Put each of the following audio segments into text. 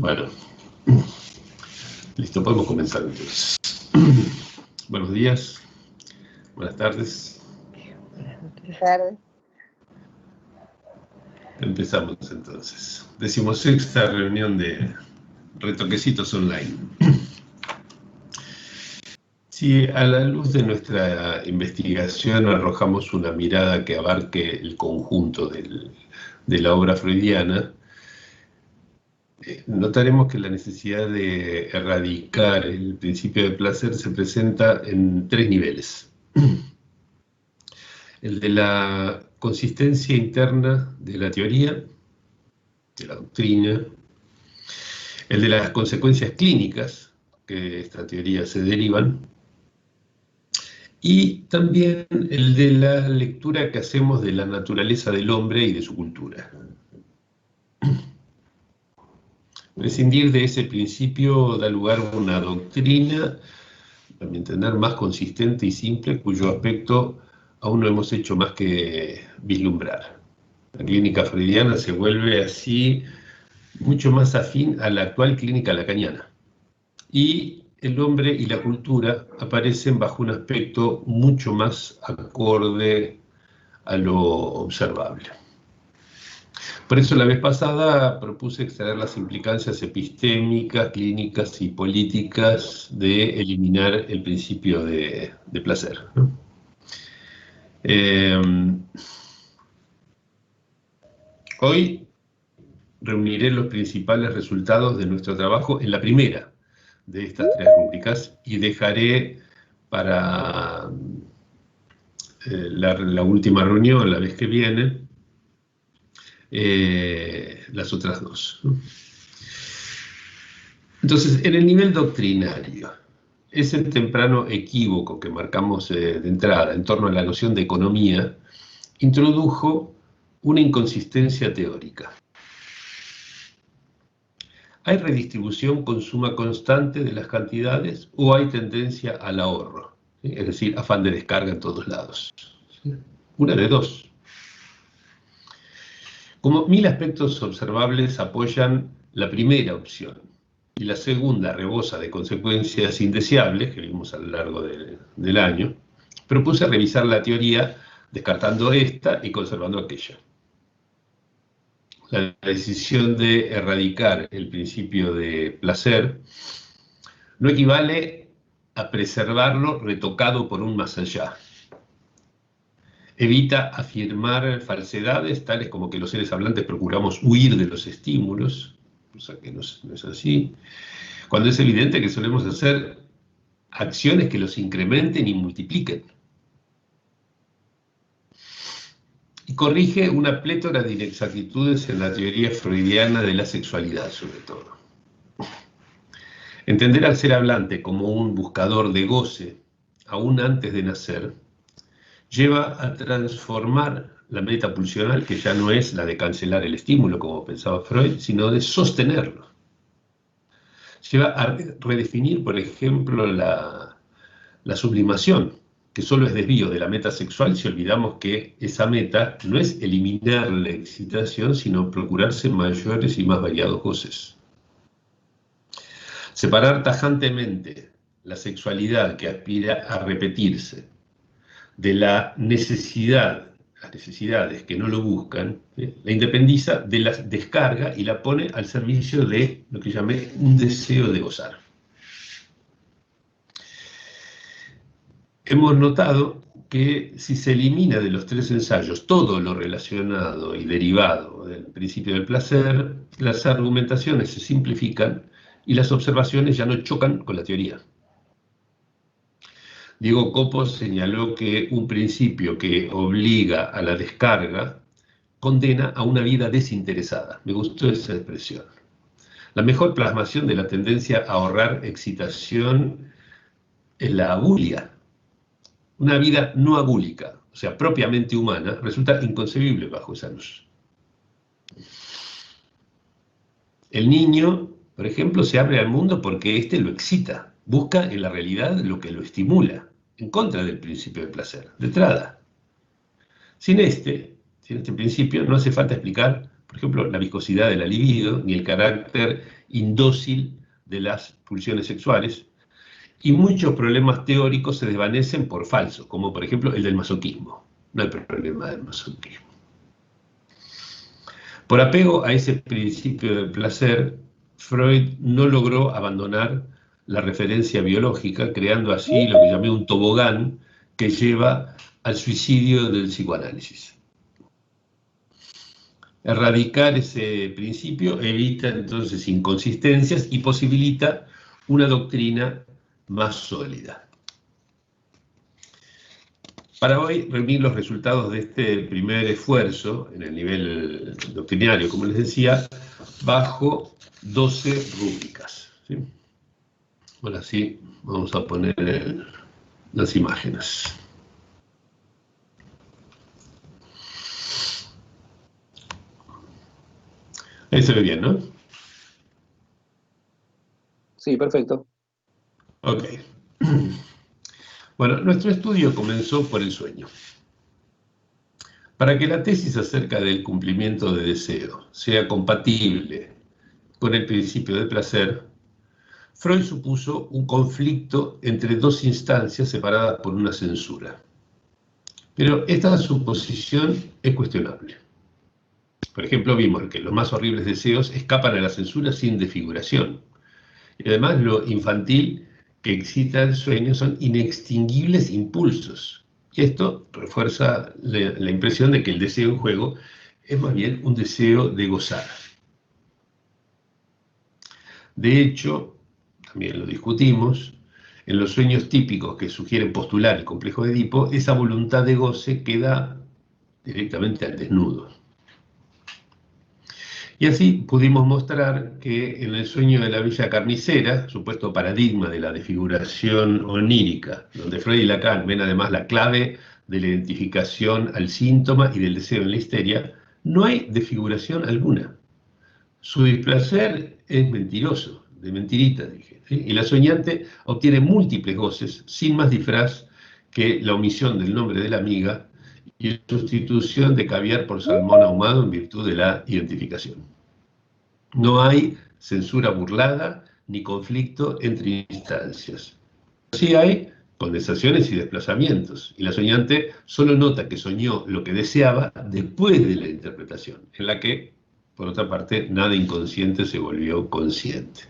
Bueno, listo, podemos comenzar entonces. Buenos días, buenas tardes. Buenas tardes. Empezamos entonces. 16ª reunión de Retoquecitos Online. Si a la luz de nuestra investigación arrojamos una mirada que abarque el conjunto de la obra freudiana, notaremos que la necesidad de erradicar el principio de placer se presenta en 3 niveles. El de la consistencia interna de la teoría, de la doctrina, el de las consecuencias clínicas que de esta teoría se derivan, y también el de la lectura que hacemos de la naturaleza del hombre y de su cultura. Prescindir de ese principio da lugar a una doctrina, a mi entender, más consistente y simple, cuyo aspecto aún no hemos hecho más que vislumbrar. La clínica freudiana se vuelve así mucho más afín a la actual clínica lacaniana. Y el hombre y la cultura aparecen bajo un aspecto mucho más acorde a lo observable. Por eso la vez pasada propuse extraer las implicancias epistémicas, clínicas y políticas de eliminar el principio de placer, ¿no? Hoy reuniré los principales resultados de nuestro trabajo en la primera de estas 3 rúbricas y dejaré para la última reunión, la vez que viene, las otras 2. Entonces, en el nivel doctrinario, ese temprano equívoco que marcamos de entrada en torno a la noción de economía introdujo una inconsistencia teórica. ¿Hay redistribución con suma constante de las cantidades o hay tendencia al ahorro? ¿Sí? Es decir, afán de descarga en todos lados. ¿Sí? Una de 2. Como 1000 aspectos observables apoyan la primera opción y la segunda rebosa de consecuencias indeseables, que vimos a lo largo del año, propuse revisar la teoría descartando esta y conservando aquella. La decisión de erradicar el principio de placer no equivale a preservarlo retocado por un más allá. Evita afirmar falsedades tales como que los seres hablantes procuramos huir de los estímulos, cosa que no es así, cuando es evidente que solemos hacer acciones que los incrementen y multipliquen. Y corrige una plétora de inexactitudes en la teoría freudiana de la sexualidad, sobre todo. Entender al ser hablante como un buscador de goce, aún antes de nacer, lleva a transformar la meta pulsional, que ya no es la de cancelar el estímulo, como pensaba Freud, sino de sostenerlo. Lleva a redefinir, por ejemplo, la sublimación, que solo es desvío de la meta sexual si olvidamos que esa meta no es eliminar la excitación, sino procurarse mayores y más variados goces. Separar tajantemente la sexualidad que aspira a repetirse de las necesidades que no lo buscan, la independiza de la descarga y la pone al servicio de lo que llamé un deseo de gozar. Hemos notado que si se elimina de los 3 ensayos todo lo relacionado y derivado del principio del placer, las argumentaciones se simplifican y las observaciones ya no chocan con la teoría. Diego Copo señaló que un principio que obliga a la descarga condena a una vida desinteresada. Me gustó esa expresión. La mejor plasmación de la tendencia a ahorrar excitación es la abulia. Una vida no abúlica, o sea, propiamente humana, resulta inconcebible bajo esa luz. El niño, por ejemplo, se abre al mundo porque éste lo excita, busca en la realidad lo que lo estimula, en contra del principio de placer, de entrada. Sin este principio no hace falta explicar por ejemplo, la viscosidad de la libido, ni el carácter indócil de las pulsiones sexuales, y muchos problemas teóricos se desvanecen por falsos, como por ejemplo el del masoquismo. No hay problema del masoquismo. Por apego a ese principio del placer, Freud no logró abandonar la referencia biológica, creando así lo que llamé un tobogán que lleva al suicidio del psicoanálisis. Erradicar ese principio evita entonces inconsistencias y posibilita una doctrina más sólida. Para hoy, reunir los resultados de este primer esfuerzo en el nivel doctrinario, como les decía, bajo 12 rúbricas, ¿sí? Ahora sí, vamos a poner las imágenes. Ahí se ve bien, ¿no? Sí, perfecto. Ok. Bueno, nuestro estudio comenzó por el sueño. Para que la tesis acerca del cumplimiento de deseo sea compatible con el principio del placer, Freud supuso un conflicto entre dos instancias separadas por una censura. Pero esta suposición es cuestionable. Por ejemplo, vimos que los más horribles deseos escapan a la censura sin desfiguración. Y además lo infantil que excita el sueño son inextinguibles impulsos. Y esto refuerza la impresión de que el deseo en juego es más bien un deseo de gozar. De hecho, también lo discutimos, en los sueños típicos que sugieren postular el complejo de Edipo, esa voluntad de goce queda directamente al desnudo. Y así pudimos mostrar que en el sueño de la Villa Carnicera, supuesto paradigma de la desfiguración onírica, donde Freud y Lacan ven además la clave de la identificación al síntoma y del deseo en la histeria, no hay desfiguración alguna. Su displacer es mentiroso, de mentirita, dije, ¿sí? Y la soñante obtiene múltiples goces, sin más disfraz que la omisión del nombre de la amiga y la sustitución de caviar por salmón ahumado en virtud de la identificación. No hay censura burlada ni conflicto entre instancias. Sí hay condensaciones y desplazamientos, y la soñante solo nota que soñó lo que deseaba después de la interpretación, en la que, por otra parte, nada inconsciente se volvió consciente.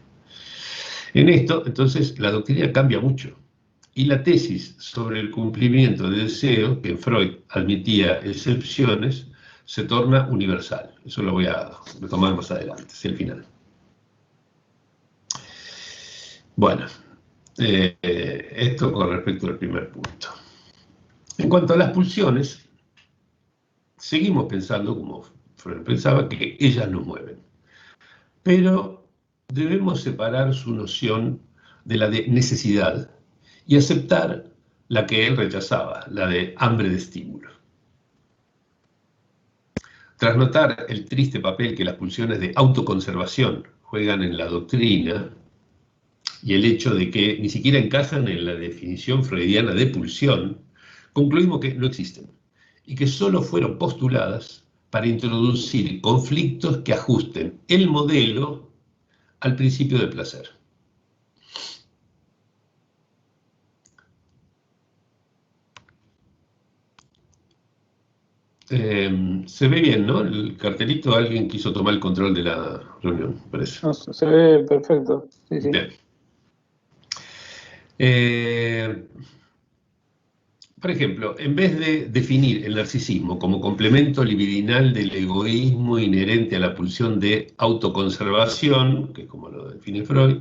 En esto, entonces, la doctrina cambia mucho. Y la tesis sobre el cumplimiento de deseo, que en Freud admitía excepciones, se torna universal. Eso lo voy a retomar más adelante, es el final. Bueno, esto con respecto al primer punto. En cuanto a las pulsiones, seguimos pensando, como Freud pensaba, que ellas nos mueven. Pero debemos separar su noción de la de necesidad y aceptar la que él rechazaba, la de hambre de estímulo. Tras notar el triste papel que las pulsiones de autoconservación juegan en la doctrina y el hecho de que ni siquiera encajan en la definición freudiana de pulsión, concluimos que no existen y que solo fueron postuladas para introducir conflictos que ajusten el modelo al principio del placer. Se ve bien, ¿no? El cartelito, alguien quiso tomar el control de la reunión, parece. No, se ve perfecto. Sí, sí. Bien. Por ejemplo, en vez de definir el narcisismo como complemento libidinal del egoísmo inherente a la pulsión de autoconservación, que es como lo define Freud,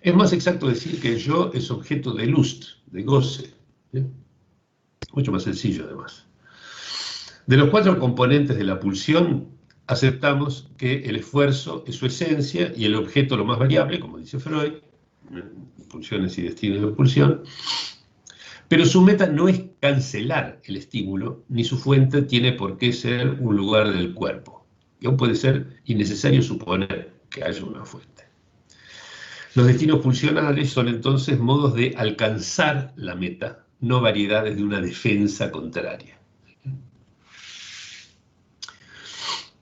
es más exacto decir que el yo es objeto de lust, de goce. ¿Sí? Mucho más sencillo, además. De los 4 componentes de la pulsión, aceptamos que el esfuerzo es su esencia y el objeto lo más variable, como dice Freud, pulsiones y destinos de pulsión, pero su meta no es cancelar el estímulo, ni su fuente tiene por qué ser un lugar del cuerpo. Y aún puede ser innecesario suponer que haya una fuente. Los destinos pulsionales son entonces modos de alcanzar la meta, no variedades de una defensa contraria.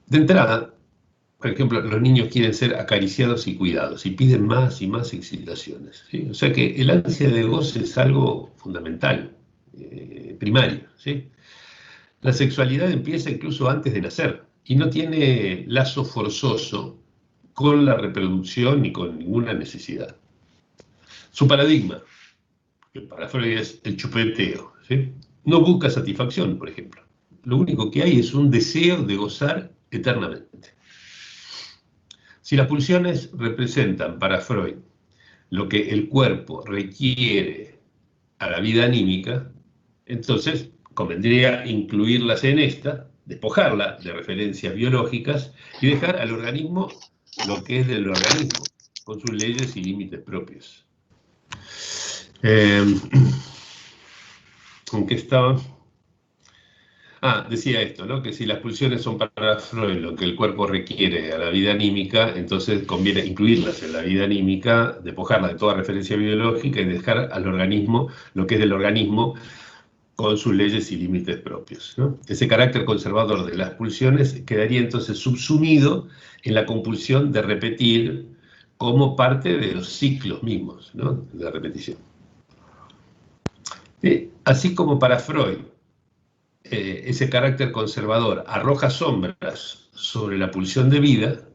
De entrada, por ejemplo, los niños quieren ser acariciados y cuidados y piden más y más excitaciones, ¿sí? O sea que el ansia de goce es algo fundamental, primario, ¿sí? La sexualidad empieza incluso antes de nacer y no tiene lazo forzoso con la reproducción ni con ninguna necesidad. Su paradigma, que para Freud es el chupeteo, ¿sí? No busca satisfacción, por ejemplo. Lo único que hay es un deseo de gozar eternamente. Si las pulsiones representan para Freud lo que el cuerpo requiere a la vida anímica, entonces convendría incluirlas en esta, despojarla de referencias biológicas y dejar al organismo lo que es del organismo, con sus leyes y límites propios. ¿En qué estaba? Decía esto, ¿no? Que si las pulsiones son para Freud lo que el cuerpo requiere a la vida anímica, entonces conviene incluirlas en la vida anímica, despojarlas de toda referencia biológica y dejar al organismo lo que es del organismo con sus leyes y límites propios, ¿no? Ese carácter conservador de las pulsiones quedaría entonces subsumido en la compulsión de repetir como parte de los ciclos mismos, ¿no? De repetición. Así como para Freud, ese carácter conservador arroja sombras sobre la pulsión de vida,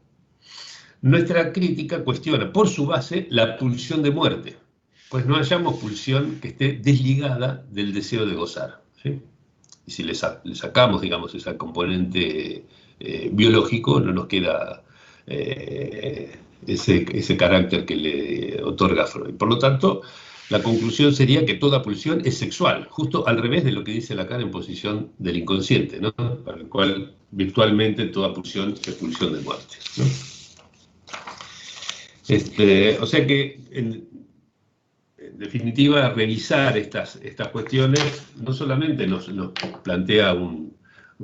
nuestra crítica cuestiona por su base la pulsión de muerte, pues no hallamos pulsión que esté desligada del deseo de gozar, ¿sí? Y si le sacamos, digamos, ese componente biológico, no nos queda ese carácter que le otorga Freud. Por lo tanto, la conclusión sería que toda pulsión es sexual, justo al revés de lo que dice Lacan en Posición del Inconsciente, ¿no? Para el cual virtualmente toda pulsión es pulsión de muerte, ¿no? O sea que, en definitiva, revisar estas cuestiones no solamente nos plantea un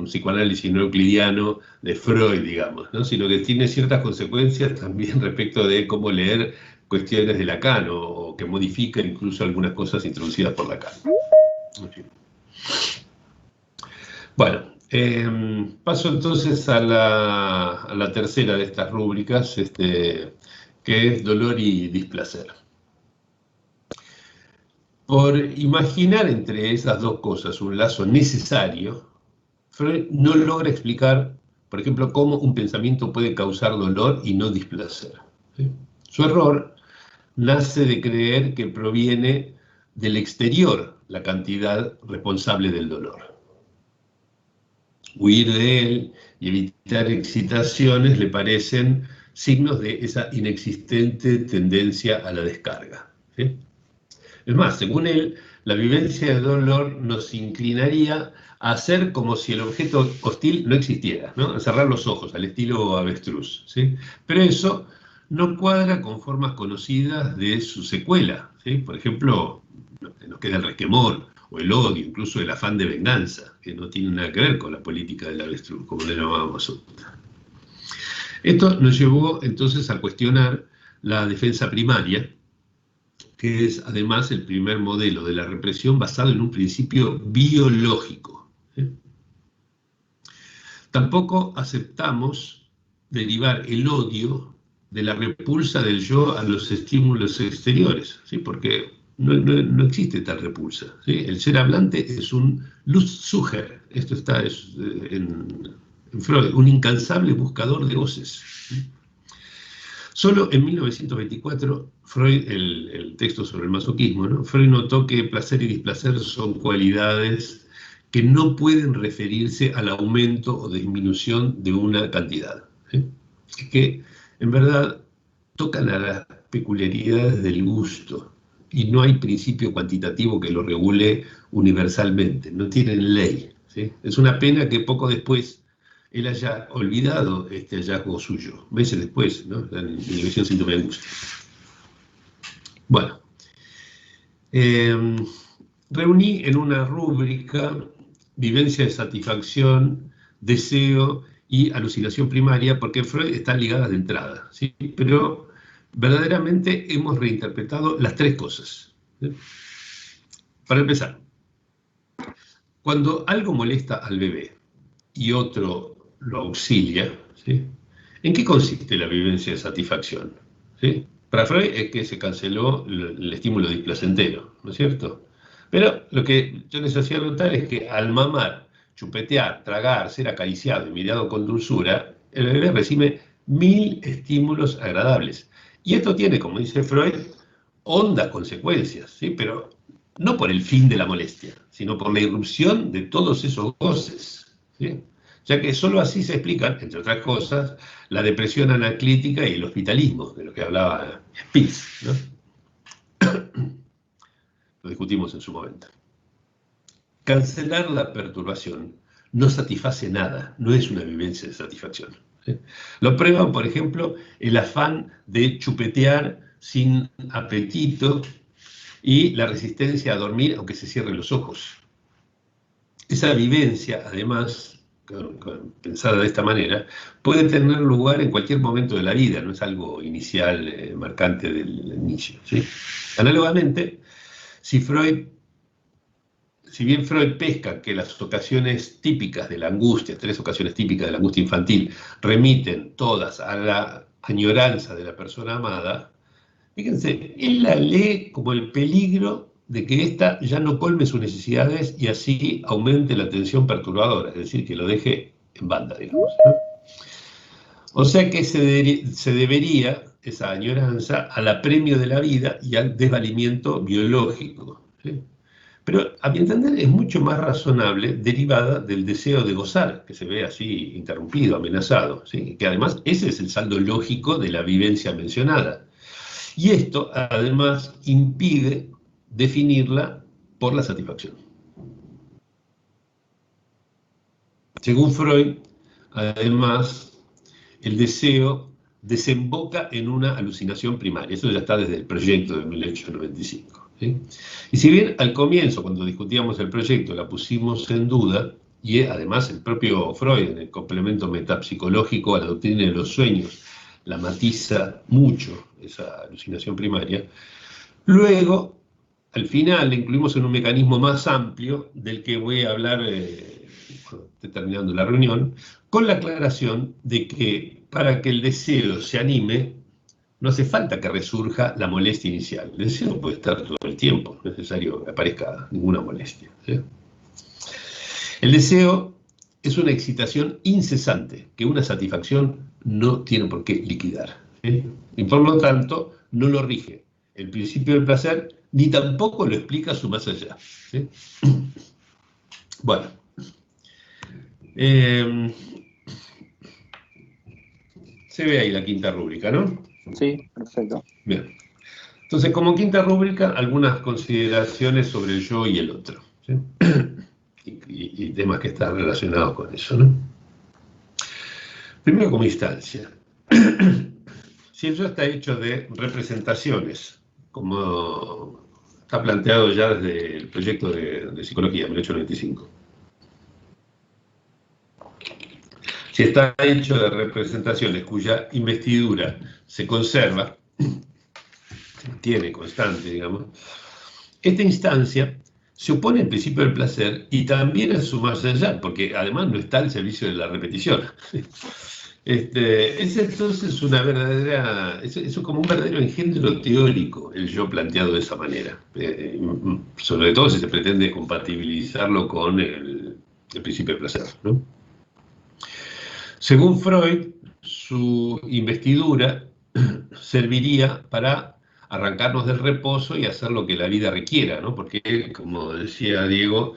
psicoanálisis no euclidiano de Freud, digamos, ¿no? Sino que tiene ciertas consecuencias también respecto de cómo leer cuestiones de Lacan o que modifica incluso algunas cosas introducidas por Lacan. En fin. Bueno, paso entonces a la tercera de estas rúbricas, que es dolor y displacer. Por imaginar entre esas dos cosas un lazo necesario, Freud no logra explicar, por ejemplo, cómo un pensamiento puede causar dolor y no displacer, ¿sí? Su error nace de creer que proviene del exterior la cantidad responsable del dolor. Huir de él y evitar excitaciones le parecen signos de esa inexistente tendencia a la descarga, ¿sí? Es más, según él, la vivencia de dolor nos inclinaría a hacer como si el objeto hostil no existiera, ¿no? A cerrar los ojos, al estilo avestruz, ¿sí? Pero eso no cuadra con formas conocidas de su secuela, ¿sí? Por ejemplo, nos queda el resquemor o el odio, incluso el afán de venganza, que no tiene nada que ver con la política del avestruz, como le llamábamos. Esto nos llevó entonces a cuestionar la defensa primaria, que es además el primer modelo de la represión basado en un principio biológico, ¿sí? Tampoco aceptamos derivar el odio de la repulsa del yo a los estímulos exteriores, ¿sí? Porque no existe tal repulsa, ¿sí? El ser hablante es un Lustsucher, esto está en Freud, un incansable buscador de voces, ¿sí? Solo en 1924, Freud, el texto sobre el masoquismo, ¿no? Freud notó que placer y displacer son cualidades que no pueden referirse al aumento o disminución de una cantidad, ¿sí? Que en verdad tocan a las peculiaridades del gusto y no hay principio cuantitativo que lo regule universalmente, no tienen ley, ¿sí? Es una pena que poco después él haya olvidado este hallazgo suyo, meses después, ¿no? En la división Síntoma de Angustia. Bueno, reuní en una rúbrica vivencia de satisfacción, deseo y alucinación primaria, porque Freud están ligadas de entrada, ¿sí? Pero verdaderamente hemos reinterpretado las tres cosas, ¿sí? Para empezar, cuando algo molesta al bebé y otro lo auxilia, ¿sí? ¿En qué consiste la vivencia de satisfacción? ¿Sí? Para Freud es que se canceló el estímulo displacentero, ¿no es cierto? Pero lo que yo les hacía notar es que al mamar, chupetear, tragar, ser acariciado y mirado con dulzura, el bebé recibe 1000 estímulos agradables. Y esto tiene, como dice Freud, hondas consecuencias, ¿sí? Pero no por el fin de la molestia, sino por la irrupción de todos esos goces, ¿sí? Ya que solo así se explican, entre otras cosas, la depresión anaclítica y el hospitalismo, de lo que hablaba Spitz, ¿no? Lo discutimos en su momento. Cancelar la perturbación no satisface nada, no es una vivencia de satisfacción, ¿sí? Lo prueban, por ejemplo, el afán de chupetear sin apetito y la resistencia a dormir aunque se cierren los ojos. Esa vivencia, además, pensada de esta manera, puede tener lugar en cualquier momento de la vida, no es algo inicial, marcante del inicio, ¿sí? Análogamente, si bien Freud pesca que las ocasiones típicas de la angustia, 3 ocasiones típicas de la angustia infantil, remiten todas a la añoranza de la persona amada, fíjense, él la lee como el peligro de que ésta ya no colme sus necesidades y así aumente la tensión perturbadora, es decir, que lo deje en banda, digamos, ¿no? O sea que se debería esa añoranza al apremio de la vida y al desvalimiento biológico, ¿sí? Pero a mi entender es mucho más razonable derivada del deseo de gozar, que se ve así interrumpido, amenazado, ¿sí? Que además ese es el saldo lógico de la vivencia mencionada. Y esto, además, impide definirla por la satisfacción. Según Freud, además, el deseo desemboca en una alucinación primaria. Eso ya está desde el proyecto de 1895, ¿sí? Y si bien al comienzo, cuando discutíamos el proyecto, la pusimos en duda, y además el propio Freud, en el complemento metapsicológico a la doctrina de los sueños, la matiza mucho, esa alucinación primaria, luego, al final, le incluimos en un mecanismo más amplio del que voy a hablar cuando esté terminando la reunión, con la aclaración de que para que el deseo se anime, no hace falta que resurja la molestia inicial. El deseo puede estar todo el tiempo, no es necesario que aparezca ninguna molestia, ¿sí? El deseo es una excitación incesante que una satisfacción no tiene por qué liquidar, ¿sí? Y por lo tanto, no lo rige el principio del placer, ni tampoco lo explica su más allá, ¿sí? Bueno. Se ve ahí la quinta rúbrica, ¿no? Sí, perfecto. Bien. Entonces, como quinta rúbrica, algunas consideraciones sobre el yo y el otro, ¿sí? y temas que están relacionados con eso, ¿no? Primero, como instancia. Si el yo está hecho de representaciones, como está planteado ya desde el proyecto de psicología, 1895. Si está hecho de representaciones cuya investidura se conserva, se tiene constante, digamos, esta instancia se opone al principio del placer y también a su más allá, porque además no está al servicio de la repetición. Es entonces una verdadera, es como un verdadero engendro teórico el yo planteado de esa manera, sobre todo si se pretende compatibilizarlo con el principio del placer, ¿no? Según Freud, su investidura serviría para arrancarnos del reposo y hacer lo que la vida requiera, ¿no? Porque, como decía Diego,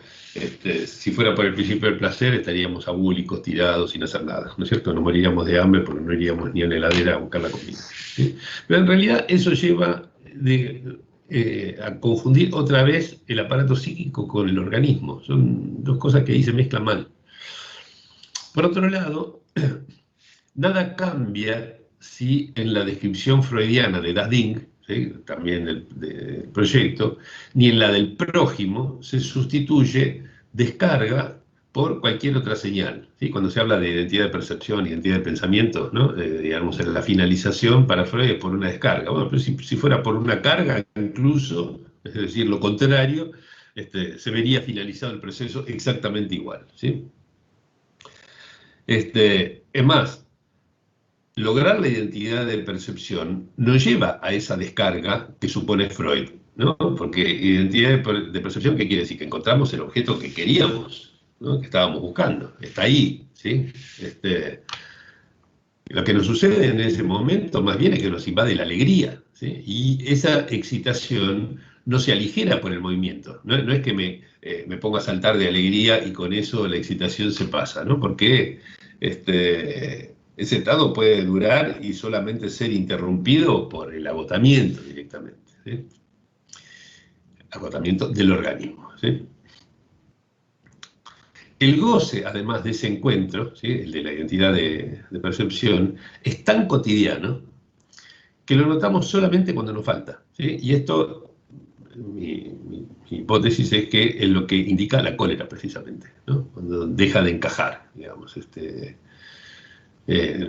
si fuera por el principio del placer, estaríamos abúlicos, tirados, sin hacer nada, ¿no es cierto? Nos moriríamos de hambre porque no iríamos ni a la heladera a buscar la comida, ¿sí? Pero en realidad eso lleva a confundir otra vez el aparato psíquico con el organismo. Son dos cosas que ahí se mezclan mal. Por otro lado, nada cambia si en la descripción freudiana de Das Ding, ¿sí?, también del proyecto, ni en la del prójimo se sustituye descarga por cualquier otra señal, ¿sí? Cuando se habla de identidad de percepción, identidad de pensamiento, ¿no? Digamos, en la finalización para Freud es por una descarga. Bueno, pero si fuera por una carga, incluso, es decir, lo contrario, se vería finalizado el proceso exactamente igual, ¿sí? Es más, lograr la identidad de percepción nos lleva a esa descarga que supone Freud, ¿no? Porque identidad de percepción, ¿qué quiere decir? Que encontramos el objeto que queríamos, ¿no? Que estábamos buscando, está ahí, ¿sí? Lo que nos sucede en ese momento más bien es que nos invade la alegría, ¿sí? Y esa excitación no se aligera por el movimiento, no es que me ponga a saltar de alegría y con eso la excitación se pasa, ¿no? Porque ese estado puede durar y solamente ser interrumpido por el agotamiento directamente, ¿sí? Agotamiento del organismo, ¿sí? El goce, además de ese encuentro, ¿sí? El de la identidad de percepción, es tan cotidiano que lo notamos solamente cuando nos falta, ¿sí? Y esto, mi hipótesis es que es lo que indica la cólera, precisamente, ¿no? Cuando deja de encajar, digamos,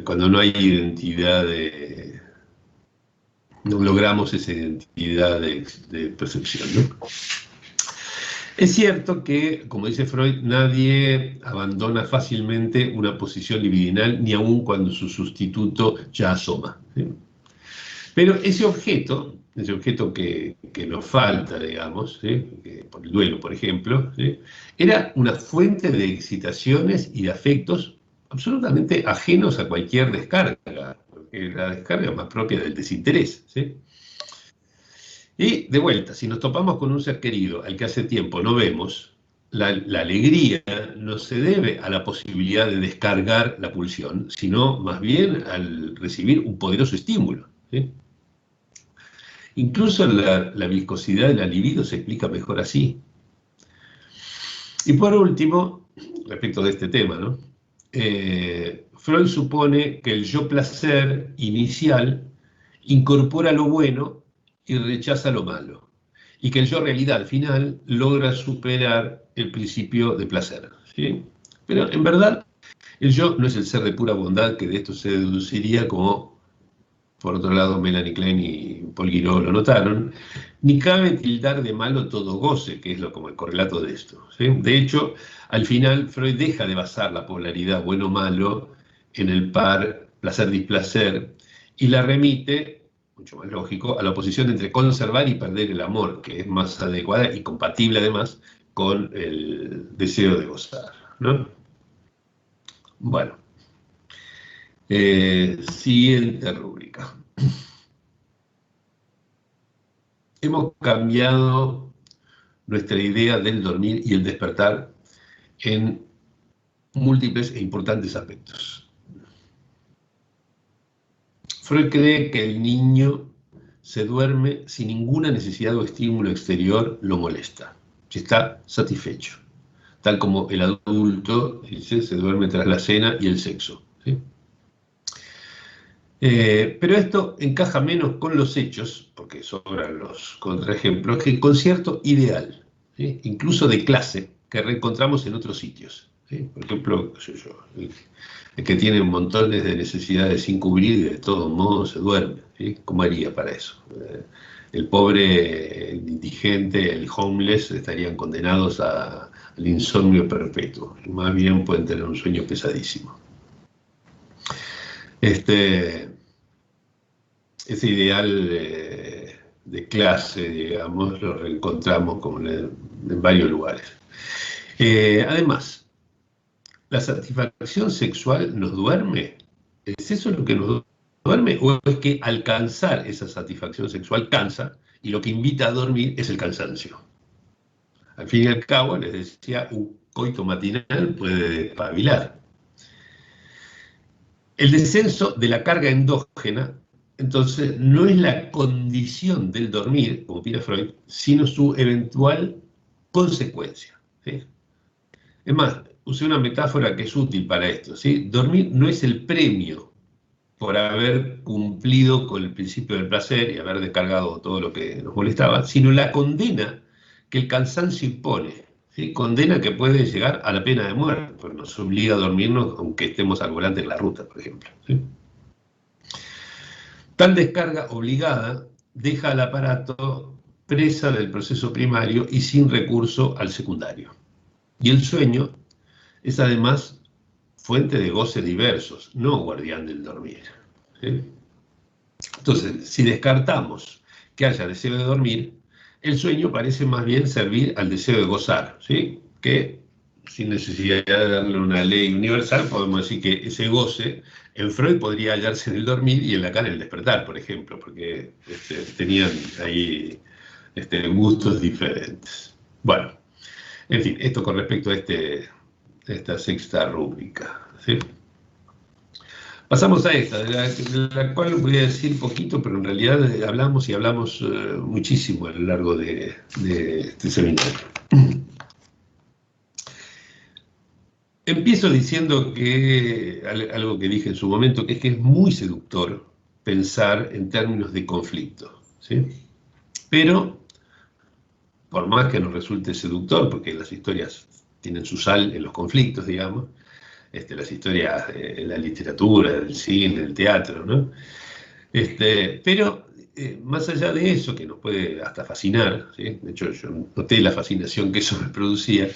cuando no hay identidad no logramos esa identidad de percepción, ¿no? Es cierto que, como dice Freud, nadie abandona fácilmente una posición libidinal, ni aun cuando su sustituto ya asoma, ¿sí? Pero ese objeto que nos falta, digamos, ¿sí? Por el duelo, por ejemplo, ¿sí? Era una fuente de excitaciones y de afectos absolutamente ajenos a cualquier descarga, porque la descarga es más propia del desinterés, ¿sí? Y de vuelta, si nos topamos con un ser querido al que hace tiempo no vemos, la alegría no se debe a la posibilidad de descargar la pulsión, sino más bien al recibir un poderoso estímulo, ¿sí? Incluso la viscosidad de la libido se explica mejor así. Y por último, respecto de este tema, ¿no? Freud supone que el yo placer inicial incorpora lo bueno y rechaza lo malo, y que el yo realidad final logra superar el principio de placer, ¿sí? Pero en verdad, el yo no es el ser de pura bondad, que de esto se deduciría como, por otro lado, Melanie Klein y Paul Guiraud lo notaron, ni cabe tildar de malo todo goce, que es como el correlato de esto, ¿sí? De hecho, al final, Freud deja de basar la polaridad bueno-malo en el par placer-displacer y la remite, mucho más lógico, a la oposición entre conservar y perder el amor, que es más adecuada y compatible además con el deseo de gozar, ¿no? Bueno, siguiente rúbrica. Hemos cambiado nuestra idea del dormir y el despertar en múltiples e importantes aspectos. Freud cree que el niño se duerme si ninguna necesidad o estímulo exterior lo molesta, si está satisfecho, tal como el adulto, dice, se duerme tras la cena y el sexo, ¿sí? Pero esto encaja menos con los hechos, porque sobran los contraejemplos, que con cierto ideal, ¿sí? Incluso de clase, que reencontramos en otros sitios, ¿sí? Por ejemplo, qué sé yo, el que tiene montones de necesidades sin cubrir y de todos modos se duerme, ¿sí? ¿Cómo haría para eso? El pobre, el indigente, el homeless estarían condenados al insomnio perpetuo, y más bien pueden tener un sueño pesadísimo. Ese ideal de clase, digamos, lo reencontramos como en varios lugares. Además, ¿la satisfacción sexual nos duerme? ¿Es eso lo que nos duerme? ¿O es que alcanzar esa satisfacción sexual cansa y lo que invita a dormir es el cansancio? Al fin y al cabo, les decía, un coito matinal puede despabilar. El descenso de la carga endógena, entonces, no es la condición del dormir, como opina Freud, sino su eventual consecuencia, ¿sí? Es más, usé una metáfora que es útil para esto, ¿sí? Dormir no es el premio por haber cumplido con el principio del placer y haber descargado todo lo que nos molestaba, sino la condena que el cansancio impone, ¿sí? Condena que puede llegar a la pena de muerte, porque nos obliga a dormirnos aunque estemos al volante en la ruta, por ejemplo, ¿sí? Tal descarga obligada deja al aparato presa del proceso primario y sin recurso al secundario. Y el sueño es además fuente de goce diversos, no guardián del dormir. ¿Sí? Entonces, si descartamos que haya deseo de dormir, el sueño parece más bien servir al deseo de gozar, ¿sí? Que sin necesidad de darle una ley universal, podemos decir que ese goce en Freud podría hallarse en el dormir y en Lacan en el despertar, por ejemplo, porque tenían ahí gustos diferentes. Bueno, en fin, esto con respecto a esta sexta rúbrica, ¿sí? Pasamos a esta, de la cual voy a decir poquito, pero en realidad hablamos y hablamos muchísimo a lo largo de este seminario. Empiezo diciendo que, algo que dije en su momento, que es muy seductor pensar en términos de conflicto, ¿sí? Pero, por más que nos resulte seductor, porque las historias tienen su sal en los conflictos, digamos, las historias en la literatura, el cine, el teatro, ¿no? Pero más allá de eso, que nos puede hasta fascinar, ¿sí? De hecho yo noté la fascinación que eso me producía,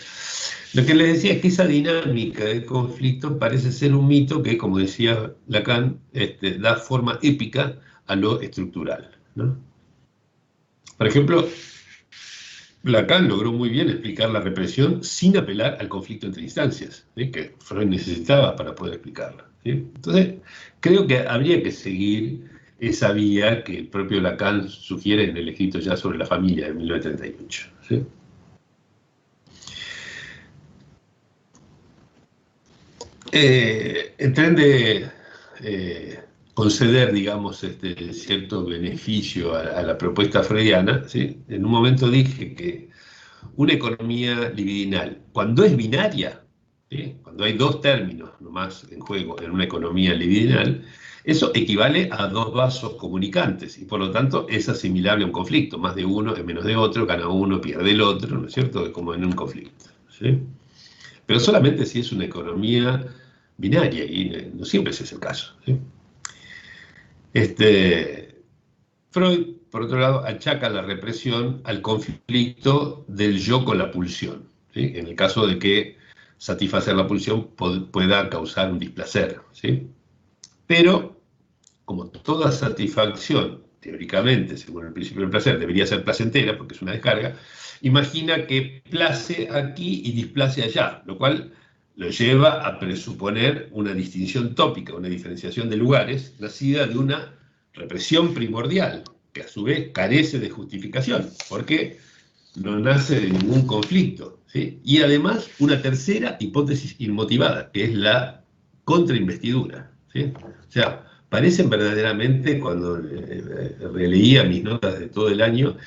lo que les decía es que esa dinámica de conflicto parece ser un mito que, como decía Lacan, da forma épica a lo estructural, ¿no? Por ejemplo, Lacan logró muy bien explicar la represión sin apelar al conflicto entre instancias, ¿sí? Que Freud necesitaba para poder explicarla, ¿sí? Entonces, creo que habría que seguir esa vía que el propio Lacan sugiere en el escrito ya sobre la familia de 1938, ¿sí? Entiende conceder, digamos, cierto beneficio a la propuesta freudiana, ¿sí? En un momento dije que una economía libidinal, cuando es binaria, ¿sí? Cuando hay dos términos nomás en juego en una economía libidinal, eso equivale a dos vasos comunicantes y por lo tanto es asimilable a un conflicto. Más de uno es menos de otro, gana uno, pierde el otro, ¿no es cierto? Como en un conflicto, ¿sí? Pero solamente si es una economía binaria, y no siempre ese es el caso, ¿sí? Freud, por otro lado, achaca la represión al conflicto del yo con la pulsión, ¿sí? En el caso de que satisfacer la pulsión pueda causar un displacer, ¿sí? Pero, como toda satisfacción, teóricamente, según el principio del placer, debería ser placentera, porque es una descarga, imagina que place aquí y displace allá, lo cual lo lleva a presuponer una distinción tópica, una diferenciación de lugares, nacida de una represión primordial, que a su vez carece de justificación, porque no nace de ningún conflicto, ¿sí? Y además una tercera hipótesis inmotivada, que es la contrainvestidura, ¿sí? O sea, parecen verdaderamente, cuando releía mis notas de todo el año,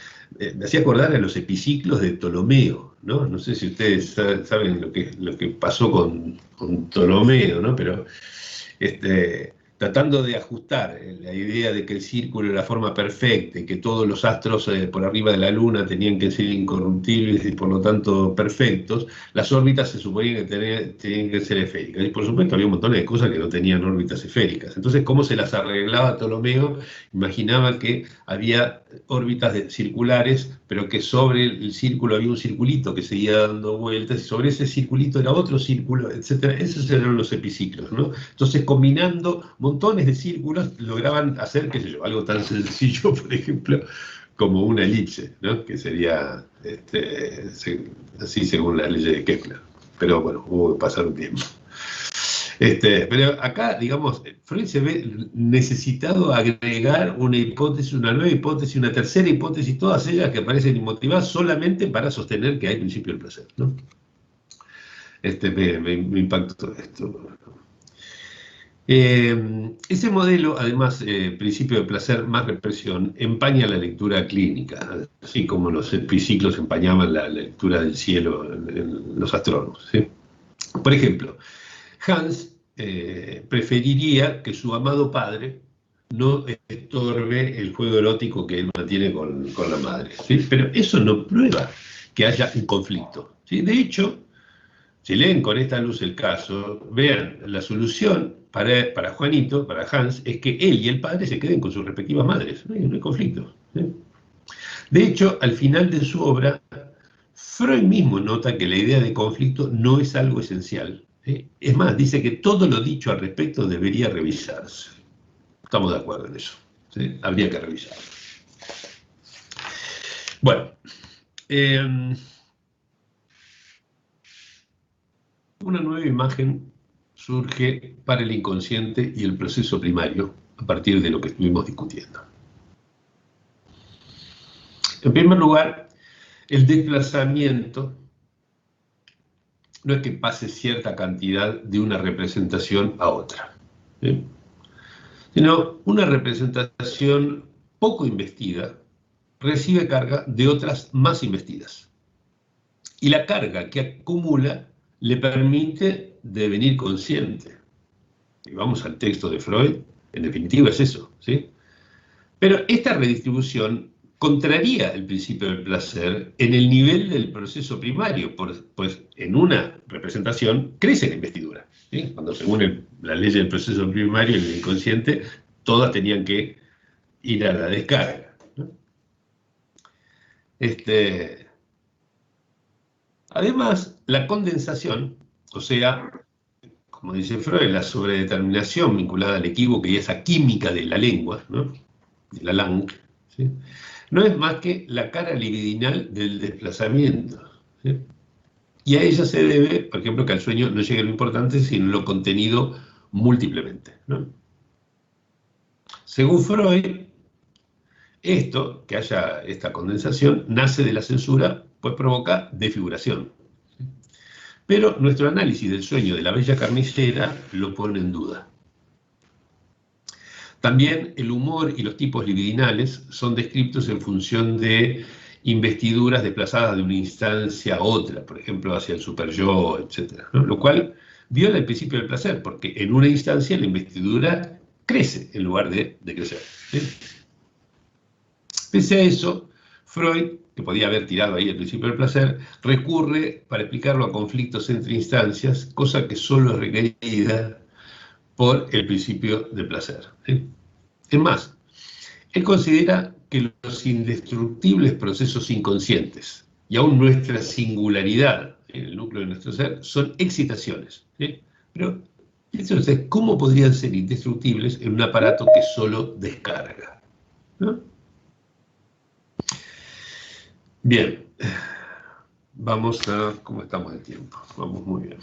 me hacía acordar a los epiciclos de Ptolomeo, ¿no? No sé si ustedes saben lo que pasó con Ptolomeo, ¿no? Pero tratando de ajustar la idea de que el círculo era la forma perfecta y que todos los astros por arriba de la Luna tenían que ser incorruptibles y por lo tanto perfectos, las órbitas se suponían que tenían que ser esféricas. Y por supuesto había un montón de cosas que no tenían órbitas esféricas. Entonces, ¿cómo se las arreglaba Ptolomeo? Imaginaba que había órbitas circulares, pero que sobre el círculo había un circulito que seguía dando vueltas, y sobre ese circulito era otro círculo, etc. Esos eran los epiciclos, ¿no? Entonces, combinando montones de círculos, lograban hacer, qué sé yo, algo tan sencillo, por ejemplo, como una elipse, ¿no? Que sería así según las leyes de Kepler. Pero bueno, hubo que pasar un tiempo. Pero acá, digamos, Freud se ve necesitado a agregar una hipótesis, una nueva hipótesis, una tercera hipótesis, todas ellas que parecen inmotivadas solamente para sostener que hay principio del placer, ¿no? Me impactó esto. Ese modelo, además, principio de placer más represión, empaña la lectura clínica, así como los epiciclos empañaban la lectura del cielo en los astrónomos, ¿sí? Por ejemplo, Hans preferiría que su amado padre no estorbe el juego erótico que él mantiene con la madre, ¿sí? Pero eso no prueba que haya un conflicto, ¿sí? De hecho, si leen con esta luz el caso, vean, la solución para Juanito, para Hans, es que él y el padre se queden con sus respectivas madres, no hay conflicto, ¿sí? De hecho, al final de su obra, Freud mismo nota que la idea de conflicto no es algo esencial, Es más, dice que todo lo dicho al respecto debería revisarse. Estamos de acuerdo en eso, ¿sí? Habría que revisarlo. Bueno, una nueva imagen surge para el inconsciente y el proceso primario a partir de lo que estuvimos discutiendo. En primer lugar, el desplazamiento no es que pase cierta cantidad de una representación a otra, ¿sí? Sino una representación poco investida recibe carga de otras más investidas. Y la carga que acumula le permite devenir consciente. Y vamos al texto de Freud, en definitiva es eso, ¿sí? Pero esta redistribución contraría el principio del placer en el nivel del proceso primario, pues en una representación crece la investidura, ¿sí? Cuando según la ley del proceso primario en el inconsciente, todas tenían que ir a la descarga, ¿no? Además, la condensación, o sea, como dice Freud, la sobredeterminación vinculada al equívoco y esa química de la lengua, ¿no? De la langue, ¿sí? No es más que la cara libidinal del desplazamiento, ¿sí? Y a ella se debe, por ejemplo, que al sueño no llegue lo importante, sino lo contenido múltiplemente, ¿no? Según Freud, esto, que haya esta condensación, nace de la censura, pues provoca desfiguración. Pero nuestro análisis del sueño de la bella carnicera lo pone en duda. También el humor y los tipos libidinales son descritos en función de investiduras desplazadas de una instancia a otra, por ejemplo, hacia el superyo, etc., ¿no? Lo cual viola el principio del placer, porque en una instancia la investidura crece en lugar de crecer, ¿sí? Pese a eso, Freud, que podía haber tirado ahí el principio del placer, recurre para explicarlo a conflictos entre instancias, cosa que solo es requerida por el principio del placer, ¿sí? Es más, él considera que los indestructibles procesos inconscientes y aún nuestra singularidad en el núcleo de nuestro ser son excitaciones, ¿sí? Pero entonces, ¿cómo podrían ser indestructibles en un aparato que solo descarga, ¿no? Bien, vamos a... ¿Cómo estamos de tiempo? Vamos muy bien.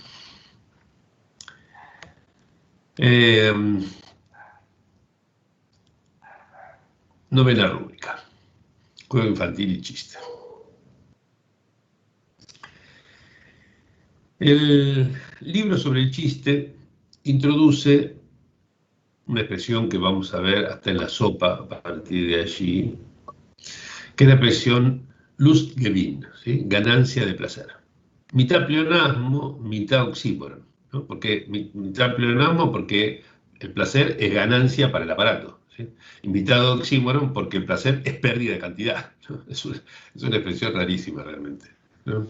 Novena rúbrica. Juego infantil y chiste. El libro sobre el chiste introduce una expresión que vamos a ver hasta en la sopa a partir de allí, que es la expresión Lustgewinn, ¿sí? Ganancia de placer. Mitad pleonasmo, mitad oxímoron, ¿no? Porque mitad pleonasmo porque el placer es ganancia para el aparato, ¿sí? Y mitad oxímoron porque el placer es pérdida de cantidad, ¿no? Es una expresión rarísima realmente, ¿no?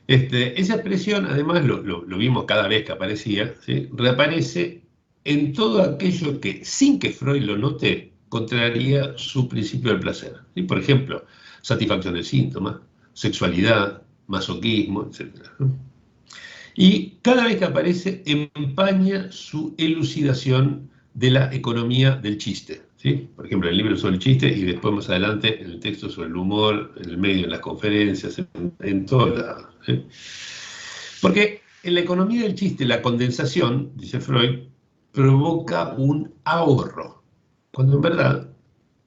Esa expresión, además, lo vimos cada vez que aparecía, ¿sí? Reaparece en todo aquello que, sin que Freud lo note, contraría su principio del placer, ¿sí? Por ejemplo, satisfacción del síntoma, sexualidad, masoquismo, etc., ¿no? Y cada vez que aparece, empaña su elucidación de la economía del chiste, ¿sí? Por ejemplo, en el libro sobre el chiste y después más adelante en el texto sobre el humor, en el medio, en las conferencias, en todo lado, ¿sí? Porque en la economía del chiste, la condensación, dice Freud, provoca un ahorro, cuando en verdad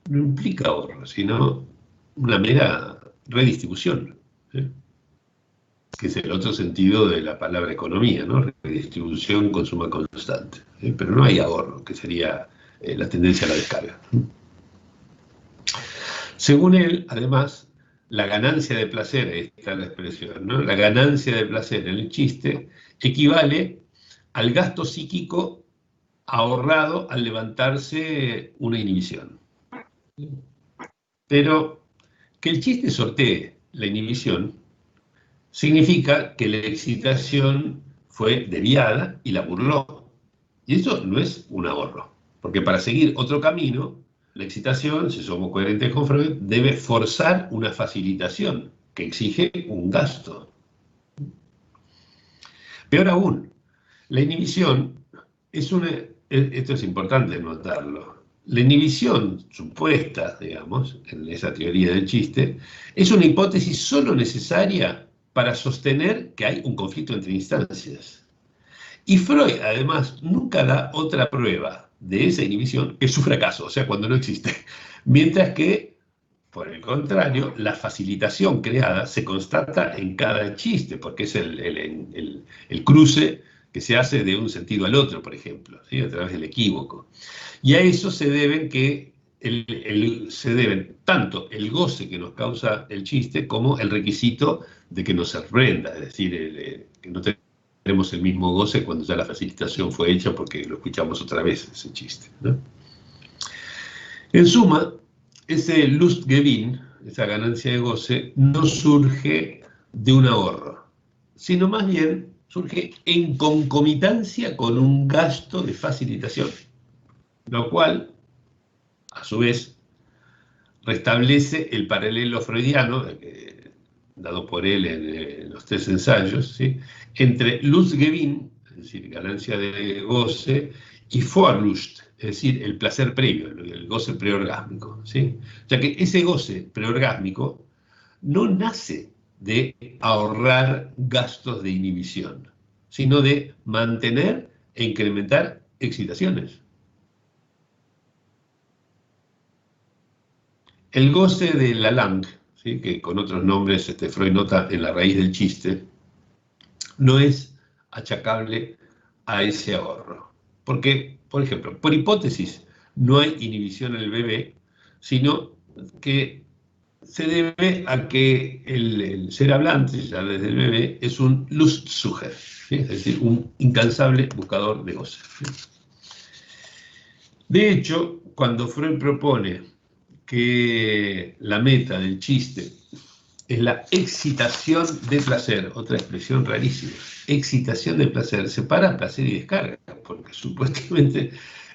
no implica ahorro, sino una mera redistribución, ¿sí? Que es el otro sentido de la palabra economía, ¿no? Redistribución con suma constante, ¿sí? Pero no hay ahorro, que sería la tendencia a la descarga. Según él, además, la ganancia de placer, esta es la expresión, ¿no? La ganancia de placer en el chiste equivale al gasto psíquico ahorrado al levantarse una inhibición. Pero que el chiste sortee la inhibición significa que la excitación fue desviada y la burló. Y eso no es un ahorro, porque para seguir otro camino, la excitación, si somos coherentes con Freud, debe forzar una facilitación que exige un gasto. Peor aún, la inhibición es esto es importante notarlo, la inhibición supuesta, digamos, en esa teoría del chiste, es una hipótesis solo necesaria para sostener que hay un conflicto entre instancias. Y Freud, además, nunca da otra prueba de esa inhibición que su fracaso, o sea, cuando no existe. Mientras que, por el contrario, la facilitación creada se constata en cada chiste, porque es el cruce que se hace de un sentido al otro, por ejemplo, ¿sí? A través del equívoco. Y a eso se deben se deben tanto el goce que nos causa el chiste como el requisito de que nos sorprenda, es decir, que no tenemos el mismo goce cuando ya la facilitación fue hecha porque lo escuchamos otra vez, ese chiste, ¿no? En suma, ese Lustgewinn, esa ganancia de goce, no surge de un ahorro, sino más bien surge en concomitancia con un gasto de facilitación, lo cual, a su vez, restablece el paralelo freudiano, dado por él en los 3 ensayos, ¿sí?, entre Lustgewinn, es decir, ganancia de goce, y Vorlust, es decir, el placer previo, el goce preorgásmico, ¿sí? O sea que ese goce preorgásmico no nace de ahorrar gastos de inhibición, sino de mantener e incrementar excitaciones. El goce de la langue, ¿sí?, que con otros nombres Freud nota en la raíz del chiste, no es achacable a ese ahorro. Porque, por ejemplo, por hipótesis, no hay inhibición en el bebé, sino que se debe a que el ser hablante, ya desde el bebé, es un Lustsucher, ¿sí?, es decir, un incansable buscador de goce, ¿sí? De hecho, cuando Freud propone que la meta del chiste es la excitación de placer, otra expresión rarísima, excitación de placer, separa placer y descarga, porque supuestamente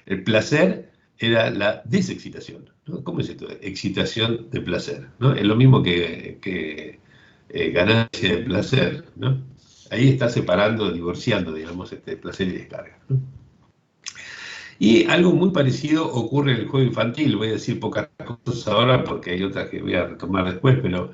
el placer era la desexcitación, ¿no? ¿Cómo es esto? Excitación de placer, ¿no? Es lo mismo que ganancia de placer, ¿no? Ahí está separando, divorciando, digamos, placer y descarga, ¿no? Y algo muy parecido ocurre en el juego infantil. Voy a decir pocas cosas ahora porque hay otras que voy a retomar después, pero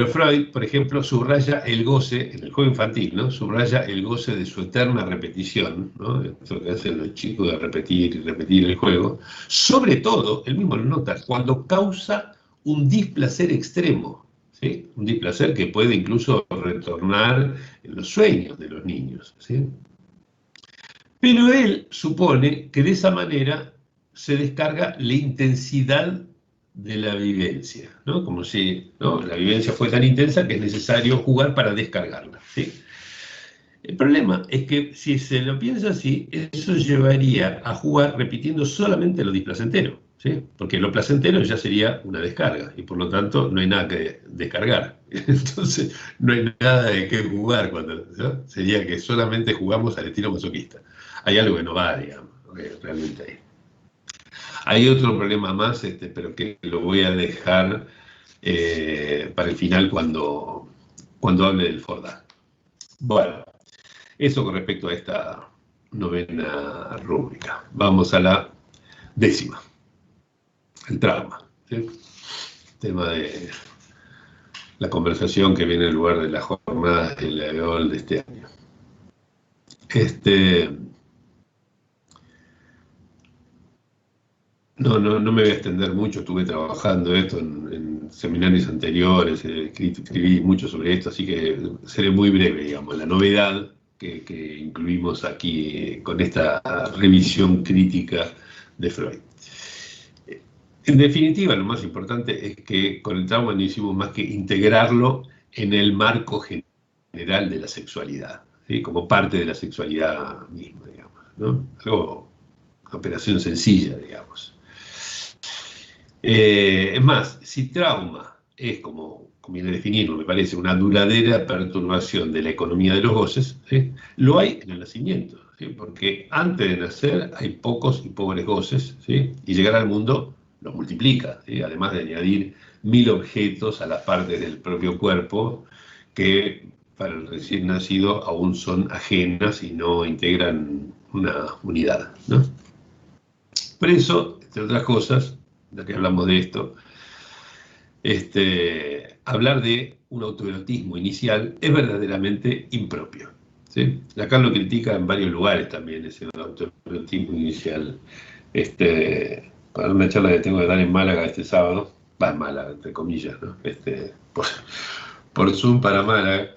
Freud, por ejemplo, subraya el goce, en el juego infantil, ¿no?, subraya el goce de su eterna repetición, ¿no?, esto que hacen los chicos de repetir y repetir el juego, sobre todo, él mismo lo nota, cuando causa un displacer extremo, ¿sí?, un displacer que puede incluso retornar en los sueños de los niños, ¿sí? Pero él supone que de esa manera se descarga la intensidad de la vivencia, ¿no? Como si, ¿no?, la vivencia fue tan intensa que es necesario jugar para descargarla, ¿sí? El problema es que si se lo piensa así, eso llevaría a jugar repitiendo solamente lo displacentero, ¿sí? Porque lo placentero ya sería una descarga y por lo tanto no hay nada que descargar. Entonces no hay nada de qué jugar, ¿no? Sería que solamente jugamos al estilo masoquista. Hay algo que no va, digamos, realmente ahí. Hay otro problema más, pero que lo voy a dejar para el final cuando hable del Fordal. Bueno, eso con respecto a esta 9ª rúbrica. Vamos a la 10ª, el trauma, ¿sí? Tema de la conversación que viene en lugar de la jornada de la EOL de este año. No me voy a extender mucho, estuve trabajando esto en seminarios anteriores, escribí mucho sobre esto, así que seré muy breve, digamos. La novedad que incluimos aquí con esta revisión crítica de Freud. En definitiva, lo más importante es que con el trauma no hicimos más que integrarlo en el marco general de la sexualidad, ¿sí?, como parte de la sexualidad misma, digamos, ¿no? Algo, una operación sencilla, digamos. Es más, si trauma es, como conviene definirlo, me parece, una duradera perturbación de la economía de los goces, ¿sí?, lo hay en el nacimiento, ¿sí?, porque antes de nacer hay pocos y pobres goces, ¿sí?, y llegar al mundo los multiplica, ¿sí?, además de añadir 1000 objetos a las partes del propio cuerpo que para el recién nacido aún son ajenas y no integran una unidad, ¿no? Por eso, entre otras cosas, ya que hablamos de esto, hablar de un autoerotismo inicial es verdaderamente impropio, ¿sí? Lacan lo critica en varios lugares también, ese autoerotismo inicial. Para una charla que tengo que dar en Málaga este sábado, va en Málaga, entre comillas, ¿no? Por Zoom para Málaga,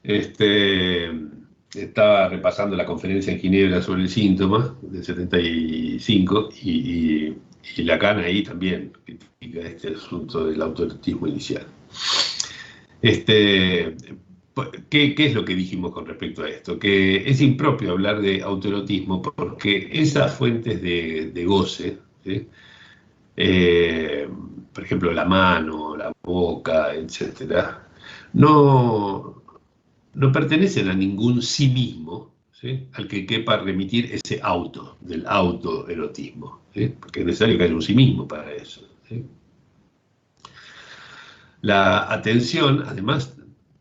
estaba repasando la conferencia en Ginebra sobre el síntoma del 75 y Lacan ahí también critica este asunto del autoerotismo inicial. ¿Qué es lo que dijimos con respecto a esto? Que es impropio hablar de autoerotismo porque esas fuentes de goce, ¿sí? Por ejemplo, la mano, la boca, etcétera, no pertenecen a ningún sí mismo, ¿sí?, al que quepa remitir ese del autoerotismo, ¿sí? Porque es necesario que haya un sí mismo para eso, ¿sí? La atención, además,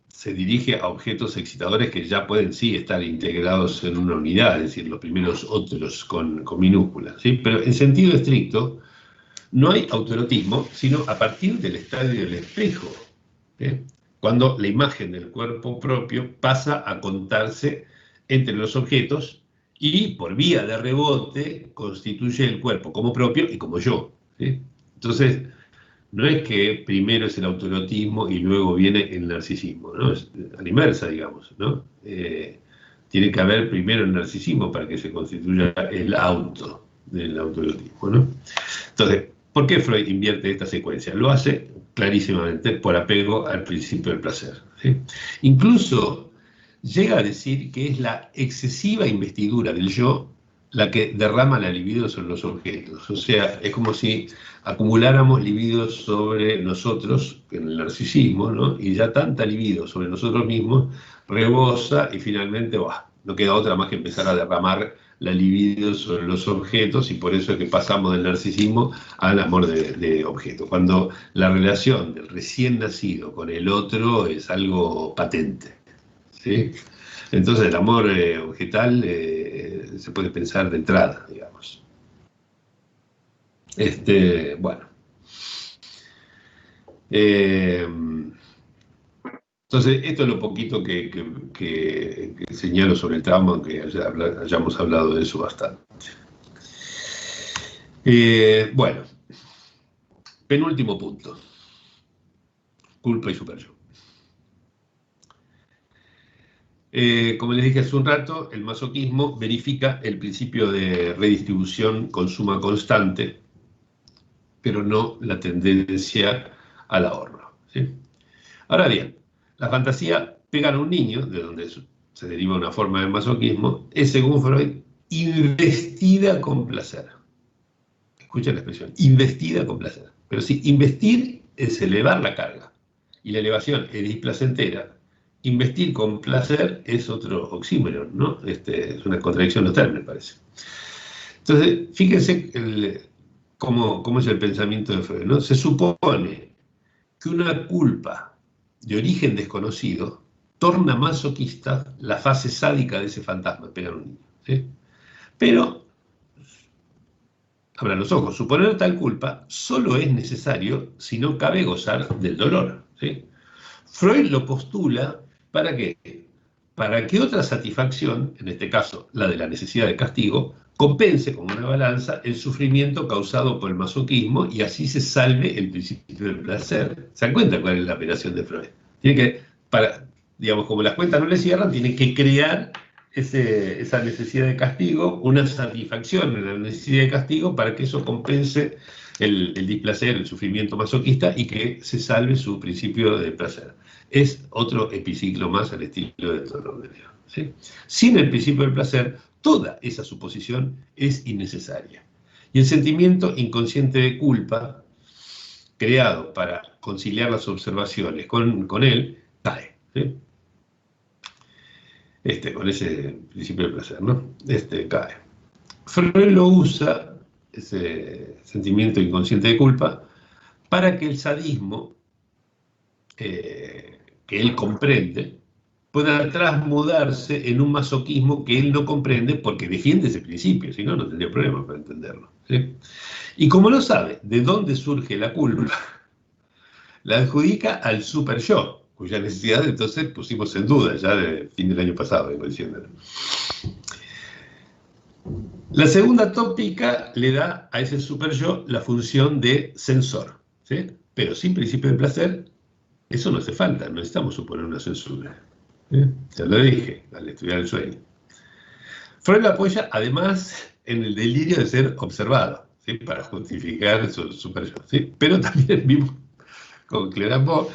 se dirige a objetos excitadores que ya pueden sí estar integrados en una unidad, es decir, los primeros otros con minúsculas, ¿sí? Pero en sentido estricto, no hay autoerotismo, sino a partir del estadio del espejo, ¿sí?, cuando la imagen del cuerpo propio pasa a contarse entre los objetos y por vía de rebote constituye el cuerpo como propio y como yo, ¿sí? Entonces, no es que primero es el autoerotismo y luego viene el narcisismo, ¿no? Es a la inversa, digamos, ¿no? Tiene que haber primero el narcisismo para que se constituya el auto del autoerotismo, ¿no? Entonces, ¿por qué Freud invierte esta secuencia? Lo hace clarísimamente por apego al principio del placer, ¿sí? Incluso llega a decir que es la excesiva investidura del yo la que derrama la libido sobre los objetos. O sea, es como si acumuláramos libido sobre nosotros, en el narcisismo, ¿no? Y ya tanta libido sobre nosotros mismos rebosa y finalmente, no queda otra más que empezar a derramar la libido sobre los objetos, y por eso es que pasamos del narcisismo al amor de objeto, cuando la relación del recién nacido con el otro es algo patente, ¿sí? Entonces el amor objetal se puede pensar de entrada, digamos. Bueno. Entonces, esto es lo poquito que señalo sobre el trauma, aunque hayamos hablado de eso bastante. Bueno, penúltimo punto. Culpa y superyo. Como les dije hace un rato, el masoquismo verifica el principio de redistribución con suma constante, pero no la tendencia al ahorro, ¿sí? Ahora bien, la fantasía pegar a un niño, de donde se deriva una forma de masoquismo, es, según Freud, investida con placer. Escucha la expresión, investida con placer. Pero si investir es elevar la carga y la elevación es displacentera, investir con placer es otro oxímoron, ¿no? Es una contradicción total, me parece. Entonces, fíjense cómo es el pensamiento de Freud, ¿no? Se supone que una culpa de origen desconocido torna masoquista la fase sádica de ese fantasma, pegar a un niño, ¿sí? Pero, abran los ojos, suponer tal culpa solo es necesario si no cabe gozar del dolor, ¿sí? Freud lo postula ¿para qué? Para que otra satisfacción, en este caso la de la necesidad de castigo, compense con una balanza el sufrimiento causado por el masoquismo y así se salve el principio del placer. ¿Se dan cuenta cuál es la operación de Freud? Tiene que, digamos, como las cuentas no le cierran, tiene que crear esa necesidad de castigo, una satisfacción en la necesidad de castigo para que eso compense el displacer, el sufrimiento masoquista y que se salve su principio de placer. Es otro epiciclo más al estilo de Tolomeo, ¿sí? Sin el principio del placer, toda esa suposición es innecesaria. Y el sentimiento inconsciente de culpa, creado para conciliar las observaciones con él, cae, ¿sí? Con ese principio del placer, ¿no? Cae. Freud lo usa, ese sentimiento inconsciente de culpa, para que el sadismo que él comprende pueda transmudarse en un masoquismo que él no comprende porque defiende ese principio, si no, no tendría problema para entenderlo, ¿sí? Y como no sabe de dónde surge la culpa, la adjudica al super yo, cuya necesidad entonces pusimos en duda ya de fin del año pasado, vengo diciéndolo. La segunda tópica le da a ese super yo la función de censor, ¿sí? Pero sin principio de placer, eso no hace falta, no necesitamos suponer una censura. Ya lo dije al estudiar el sueño. Freud lo apoya además en el delirio de ser observado, ¿sí? Para justificar su super yo, ¿sí? Pero también vimos con Clérambault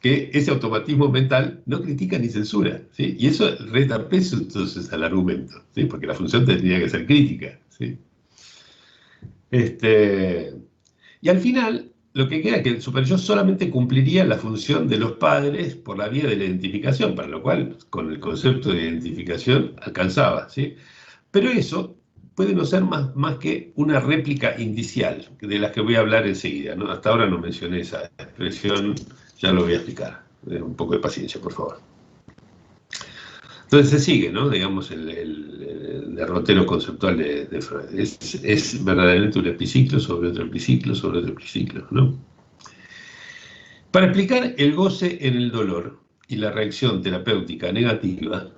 que ese automatismo mental no critica ni censura, ¿sí? Y eso resta peso entonces al argumento, ¿sí? Porque la función tendría que ser crítica, ¿sí? Y al final, lo que queda es que el superyo solamente cumpliría la función de los padres por la vía de la identificación, para lo cual, con el concepto de identificación, alcanzaba, ¿sí? Pero eso puede no ser más que una réplica indicial, de las que voy a hablar enseguida, ¿no? Hasta ahora no mencioné esa expresión, ya lo voy a explicar. Un poco de paciencia, por favor. Entonces se sigue, ¿no? Digamos, el derrotero conceptual de Freud. Es verdaderamente un epiciclo sobre otro epiciclo sobre otro epiciclo, ¿no? Para explicar el goce en el dolor y la reacción terapéutica negativa,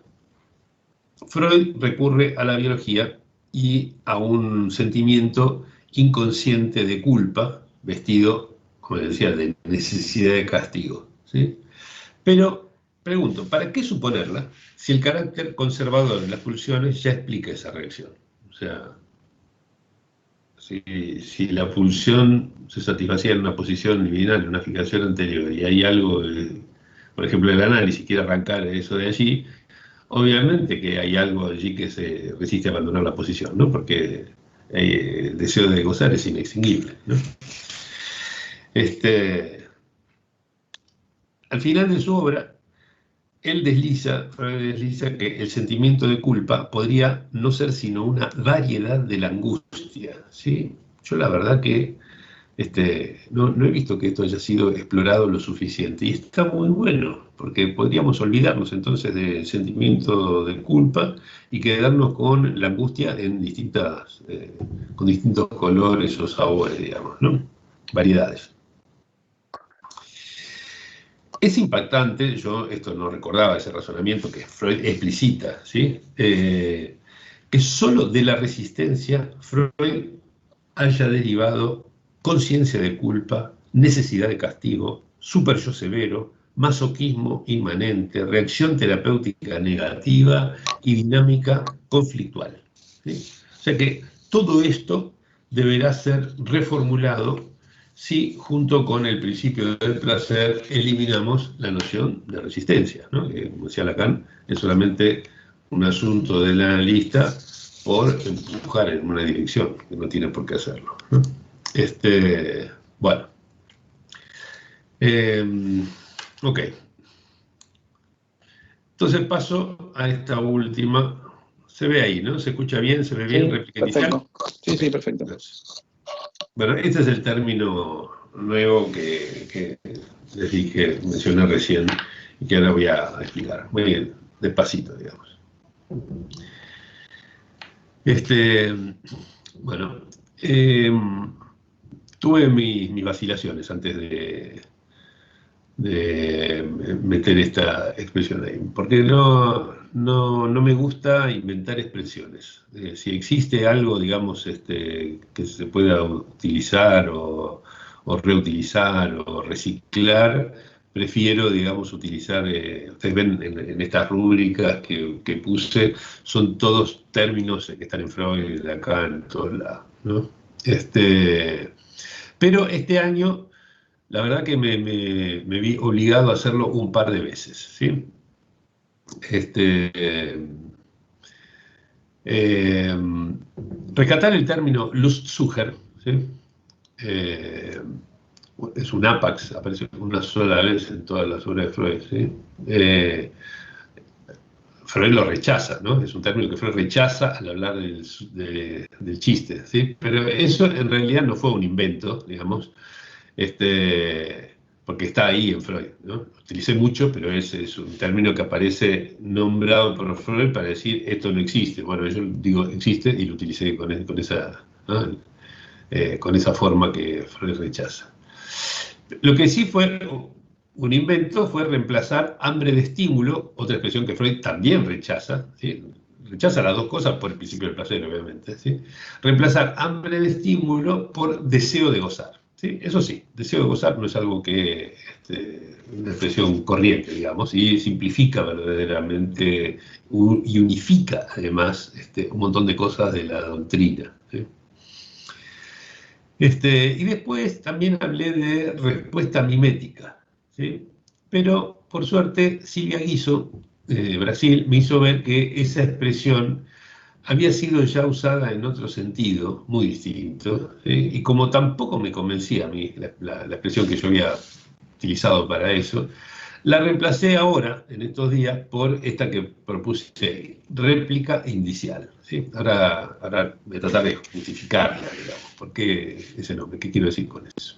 Freud recurre a la biología y a un sentimiento inconsciente de culpa, vestido, como decía, de necesidad de castigo, ¿sí? Pero, pregunto, ¿para qué suponerla si el carácter conservador de las pulsiones ya explica esa reacción? O sea, si la pulsión se satisfacía en una posición liminal, en una fijación anterior, y hay algo, por ejemplo, el análisis quiere arrancar eso de allí, obviamente que hay algo allí que se resiste a abandonar la posición, ¿no? Porque el deseo de gozar es inextinguible, ¿no? Al final de su obra, Freud desliza que el sentimiento de culpa podría no ser sino una variedad de la angustia, ¿sí? Yo la verdad que no he visto que esto haya sido explorado lo suficiente, y está muy bueno, porque podríamos olvidarnos entonces del sentimiento de culpa y quedarnos con la angustia en con distintos colores o sabores, digamos, ¿no? Variedades. Es impactante, yo esto no recordaba ese razonamiento que Freud explicita, ¿sí? Que solo de la resistencia Freud haya derivado conciencia de culpa, necesidad de castigo, super yo severo, masoquismo inmanente, reacción terapéutica negativa y dinámica conflictual, ¿sí? O sea que todo esto deberá ser reformulado si junto con el principio del placer eliminamos la noción de resistencia, ¿no? Que, como decía Lacan, es solamente un asunto del analista por empujar en una dirección, que no tiene por qué hacerlo, ¿no? Bueno. Ok. Entonces paso a esta última. Se ve ahí, ¿no? ¿Se escucha bien? ¿Se ve bien? Sí, ¿Réplica inicial? perfecto. Sí, perfecto. Gracias. Bueno, este es el término nuevo que les dije, mencioné recién, y que ahora voy a explicar. Muy bien, despacito, digamos. Bueno, tuve mis vacilaciones antes de meter esta expresión ahí, porque no me gusta inventar expresiones. Si existe algo, digamos, que se pueda utilizar o reutilizar o reciclar, prefiero, digamos, utilizar, ustedes ven en estas rúbricas que puse, son todos términos que están en Freud, acá, en todos lados, ¿no? Pero este año, la verdad que me vi obligado a hacerlo un par de veces, ¿sí? Rescatar el término Lustzucher, ¿sí? Es un apax, aparece una sola vez en todas las obras de Freud, ¿sí? Freud lo rechaza, ¿no? Es un término que Freud rechaza al hablar del chiste, ¿sí? Pero eso en realidad no fue un invento, digamos, porque porque está ahí en Freud, ¿no? Lo utilicé mucho, pero es un término que aparece nombrado por Freud para decir esto no existe. Bueno, yo digo existe y lo utilicé con esa, ¿no? Con esa forma que Freud rechaza. Lo que sí fue un invento fue reemplazar hambre de estímulo, otra expresión que Freud también rechaza, ¿sí? Rechaza las dos cosas por el principio del placer, obviamente, ¿sí? Reemplazar hambre de estímulo por deseo de gozar, ¿sí? Eso sí, deseo de gozar no es algo que, una expresión corriente, digamos, y simplifica verdaderamente y unifica además un montón de cosas de la doctrina, ¿sí? Y después también hablé de respuesta mimética, ¿sí? Pero por suerte Silvia Guiso, de Brasil, me hizo ver que esa expresión había sido ya usada en otro sentido, muy distinto, ¿sí? Y como tampoco me convencía a mí la expresión que yo había utilizado para eso, la reemplacé ahora, en estos días, por esta que propuse, réplica indicial, ¿sí? Ahora voy a tratar de justificarla, digamos. ¿Por qué ese nombre? ¿Qué quiero decir con eso?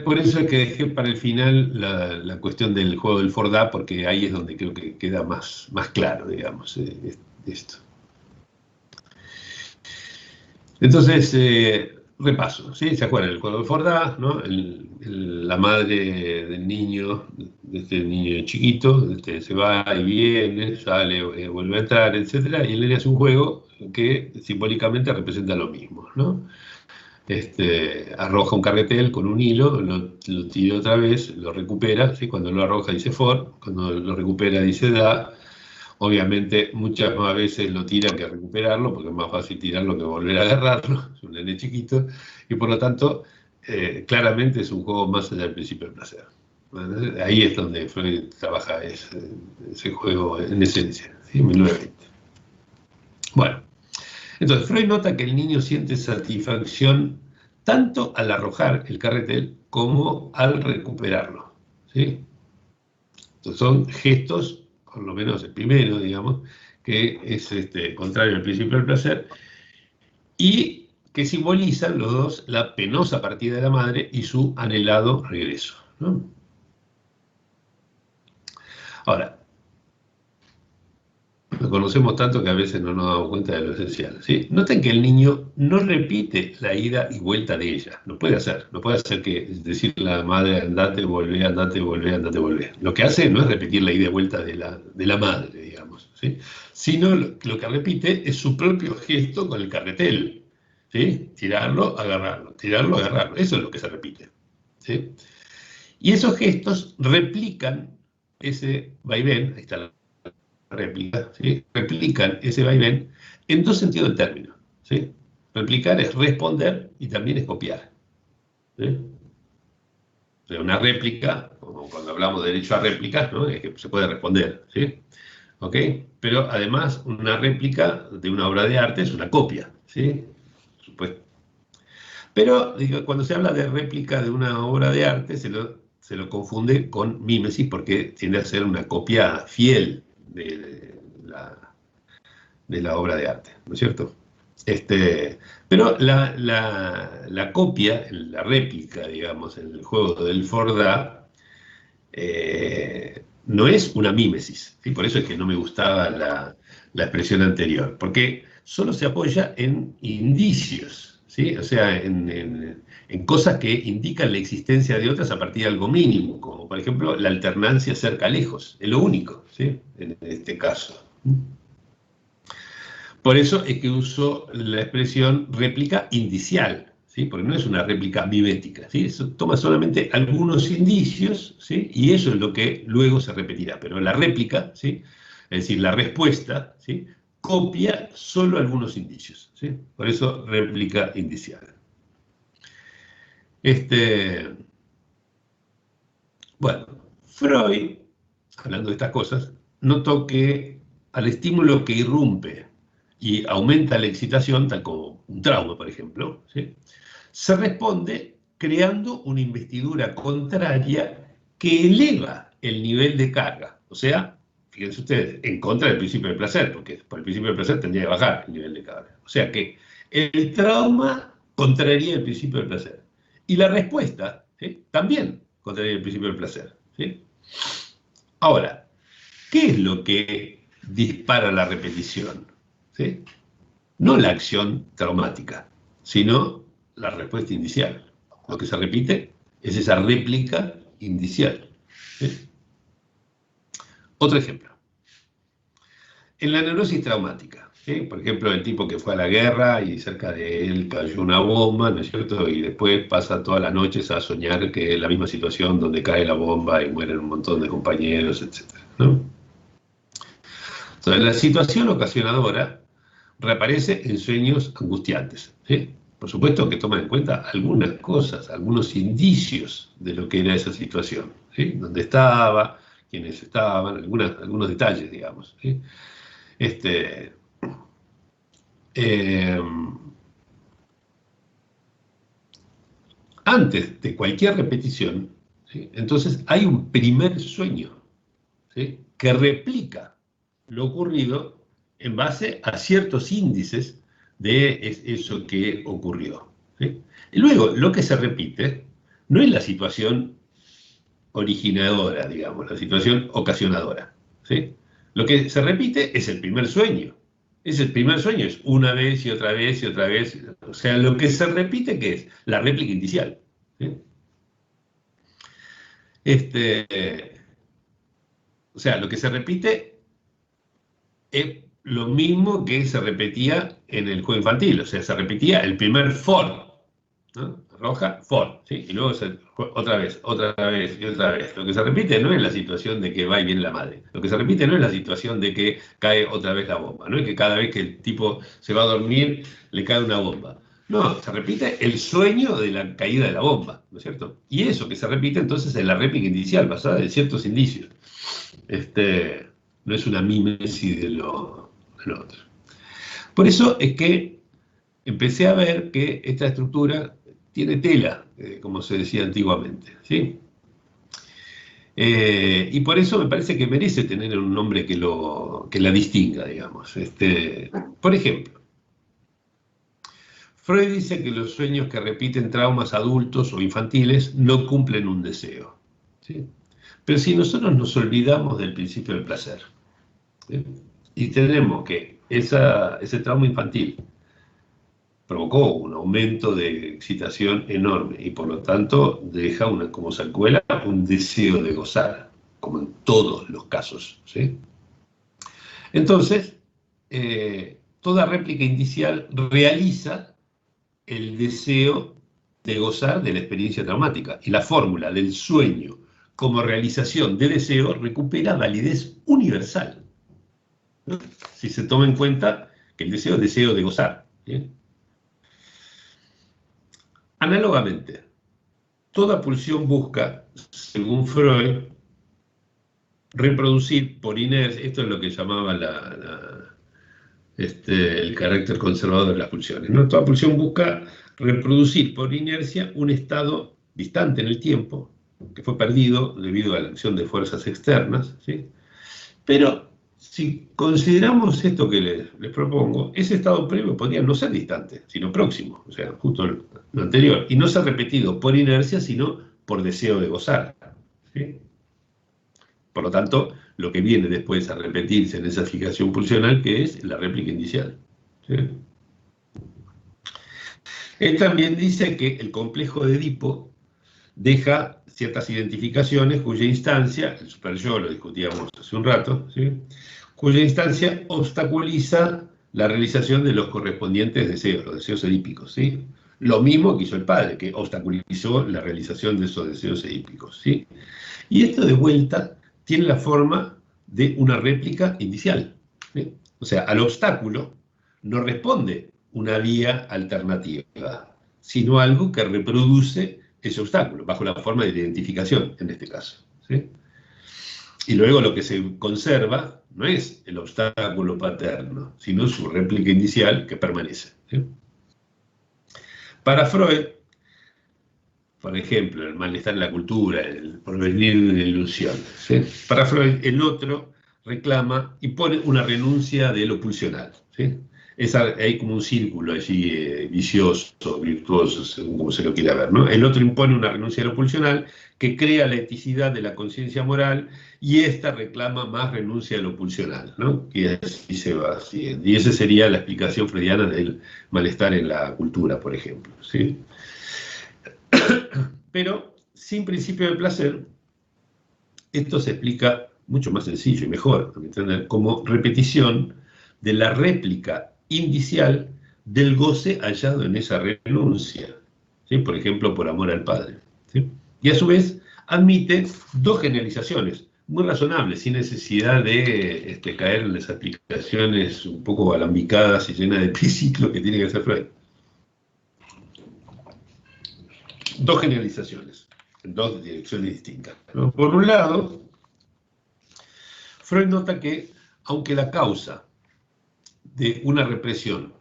Por eso es que dejé para el final la cuestión del juego del Fordá, porque ahí es donde creo que queda más claro, digamos, esto. Entonces, repaso, ¿sí? ¿Se acuerdan? El juego del Fordá, ¿no? La madre del niño, de este niño chiquito, se va y viene, sale, vuelve a entrar, etc. Y él le hace un juego que simbólicamente representa lo mismo, ¿no? Arroja un carretel con un hilo, lo tira otra vez, lo recupera, ¿sí? Cuando lo arroja dice for, cuando lo recupera dice da. Obviamente muchas más veces lo tiran que recuperarlo, porque es más fácil tirarlo que volver a agarrarlo, es un nene chiquito, y por lo tanto, claramente es un juego más allá del principio del placer. Bueno, ahí es donde Freud trabaja ese juego en esencia, ¿sí? 1920. Bueno, entonces Freud nota que el niño siente satisfacción tanto al arrojar el carretel como al recuperarlo, ¿sí? Entonces son gestos, por lo menos el primero, digamos, que es contrario al principio del placer, y que simbolizan los dos la penosa partida de la madre y su anhelado regreso, ¿no? Ahora, lo conocemos tanto que a veces no nos damos cuenta de lo esencial, ¿sí? Noten que el niño no repite la ida y vuelta de ella, no puede hacer que decir la madre andate, volvé, andate, volvé, andate, volvé. Lo que hace no es repetir la ida y vuelta de la madre, digamos, ¿sí? Sino lo que repite es su propio gesto con el carretel, ¿sí? Tirarlo, agarrarlo, eso es lo que se repite, ¿sí? Y esos gestos replican ese vaivén, ahí está la réplica, ¿sí? Replican ese vaivén en dos sentidos del término, ¿sí? Replicar es responder y también es copiar, ¿sí? O sea, una réplica, como cuando hablamos de derecho a réplicas, ¿no? Es que se puede responder, ¿sí? ¿Ok? Pero además una réplica de una obra de arte es una copia, ¿sí? Por supuesto. Pero digo, cuando se habla de réplica de una obra de arte se lo confunde con mímesis porque tiende a ser una copia fiel de la obra de arte, ¿no es cierto? Pero la copia, la réplica, digamos, en el juego del Fordá, no es una mímesis, ¿sí? Por eso es que no me gustaba la expresión anterior, porque solo se apoya en indicios, ¿sí? O sea, en cosas que indican la existencia de otras a partir de algo mínimo, como por ejemplo la alternancia cerca-lejos, es lo único, ¿sí? En este caso. Por eso es que uso la expresión réplica indicial, ¿sí? Porque no es una réplica mimética, ¿sí? Eso toma solamente algunos indicios, ¿sí? Y eso es lo que luego se repetirá. Pero la réplica, ¿sí? Es decir, la respuesta, ¿sí? Copia solo algunos indicios, ¿sí? Por eso réplica indicial. Bueno, Freud, hablando de estas cosas, notó que al estímulo que irrumpe y aumenta la excitación, tal como un trauma, por ejemplo, ¿sí? Se responde creando una investidura contraria que eleva el nivel de carga. O sea, fíjense ustedes, en contra del principio del placer, porque por el principio del placer tendría que bajar el nivel de carga. O sea que el trauma contraría el principio del placer. Y la respuesta, ¿sí? También contraría el principio del placer, ¿sí? Ahora, ¿qué es lo que dispara la repetición? ¿Sí? No la acción traumática, sino la respuesta indicial. Lo que se repite es esa réplica indicial, ¿sí? Otro ejemplo. En la neurosis traumática, ¿sí? Por ejemplo, el tipo que fue a la guerra y cerca de él cayó una bomba, ¿no es cierto? Y después pasa todas las noches a soñar que es la misma situación donde cae la bomba y mueren un montón de compañeros, etc., ¿no? Entonces, la situación ocasionadora reaparece en sueños angustiantes, ¿sí? Por supuesto que toman en cuenta algunas cosas, algunos indicios de lo que era esa situación, ¿sí? Dónde estaba, quiénes estaban, algunos detalles, digamos, ¿sí? Eh, Antes de cualquier repetición, ¿sí? Entonces hay un primer sueño, ¿sí? Que replica lo ocurrido en base a ciertos índices de eso que ocurrió, ¿sí? Y luego, lo que se repite no es la situación originadora, digamos, la situación ocasionadora, ¿sí? Lo que se repite es el primer sueño. Es el primer sueño, es una vez y otra vez y otra vez. O sea, lo que se repite, ¿qué es? La réplica inicial, ¿sí? O sea, lo que se repite es lo mismo que se repetía en el juego infantil. O sea, se repetía el primer for, ¿no? Roja, for, ¿sí? Y luego otra vez y otra vez. Lo que se repite no es la situación de que va y viene la madre. Lo que se repite no es la situación de que cae otra vez la bomba. No es que cada vez que el tipo se va a dormir le cae una bomba. No, se repite el sueño de la caída de la bomba, ¿no es cierto? Y eso que se repite entonces es la réplica inicial, basada en ciertos indicios. No es una mímesis de lo otro. Por eso es que empecé a ver que esta estructura tiene tela, como se decía antiguamente, ¿sí? Y por eso me parece que merece tener un nombre que la distinga, digamos. Por ejemplo, Freud dice que los sueños que repiten traumas adultos o infantiles no cumplen un deseo, ¿sí? Pero si nosotros nos olvidamos del principio del placer, ¿sí? Y tenemos que ese trauma infantil provocó un aumento de excitación enorme y por lo tanto deja como secuela un deseo de gozar, como en todos los casos, ¿sí? Entonces, toda réplica indicial realiza el deseo de gozar de la experiencia traumática y la fórmula del sueño como realización de deseo recupera validez universal, ¿no? Si se toma en cuenta que el deseo es deseo de gozar, ¿sí? Análogamente, toda pulsión busca, según Freud, reproducir por inercia, esto es lo que llamaba el carácter conservador de las pulsiones, ¿no? Toda pulsión busca reproducir por inercia un estado distante en el tiempo, que fue perdido debido a la acción de fuerzas externas, ¿sí? Pero si consideramos esto que les propongo, ese estado previo podría no ser distante, sino próximo, o sea, justo lo anterior, y no ser repetido por inercia, sino por deseo de gozar, ¿sí? Por lo tanto, lo que viene después a repetirse en esa fijación pulsional, que es la réplica inicial, ¿sí? Él también dice que el complejo de Edipo deja ciertas identificaciones cuya instancia, el superyo lo discutíamos hace un rato, ¿sí? Cuya instancia obstaculiza la realización de los correspondientes deseos, los deseos edípicos, ¿sí? Lo mismo que hizo el padre, que obstaculizó la realización de esos deseos edípicos, ¿sí? Y esto de vuelta tiene la forma de una réplica inicial, ¿sí? O sea, al obstáculo no responde una vía alternativa, sino algo que reproduce ese obstáculo, bajo la forma de identificación, en este caso, ¿sí? Y luego lo que se conserva no es el obstáculo paterno, sino su réplica inicial que permanece, ¿sí? Para Freud, por ejemplo, el malestar en la cultura, el porvenir de una ilusión, ¿sí? Para Freud, el otro reclama y pone una renuncia de lo pulsional, ¿sí? hay como un círculo allí vicioso, virtuoso, según como se lo quiera ver, ¿no? El otro impone una renuncia a lo pulsional que crea la eticidad de la conciencia moral y esta reclama más renuncia a lo pulsional, ¿no? Que así se va siguiendo. Y esa sería la explicación freudiana del malestar en la cultura, por ejemplo, ¿sí? Pero sin principio de placer, esto se explica mucho más sencillo y mejor, ¿entender? Como repetición de la réplica indicial del goce hallado en esa renuncia, ¿sí? Por ejemplo, por amor al padre, ¿sí? Y a su vez admite dos generalizaciones muy razonables, sin necesidad de caer en las aplicaciones un poco alambicadas y llenas de triciclo que tiene que hacer Freud. Dos generalizaciones, en dos direcciones distintas, ¿no? Por un lado, Freud nota que, aunque la causa de una represión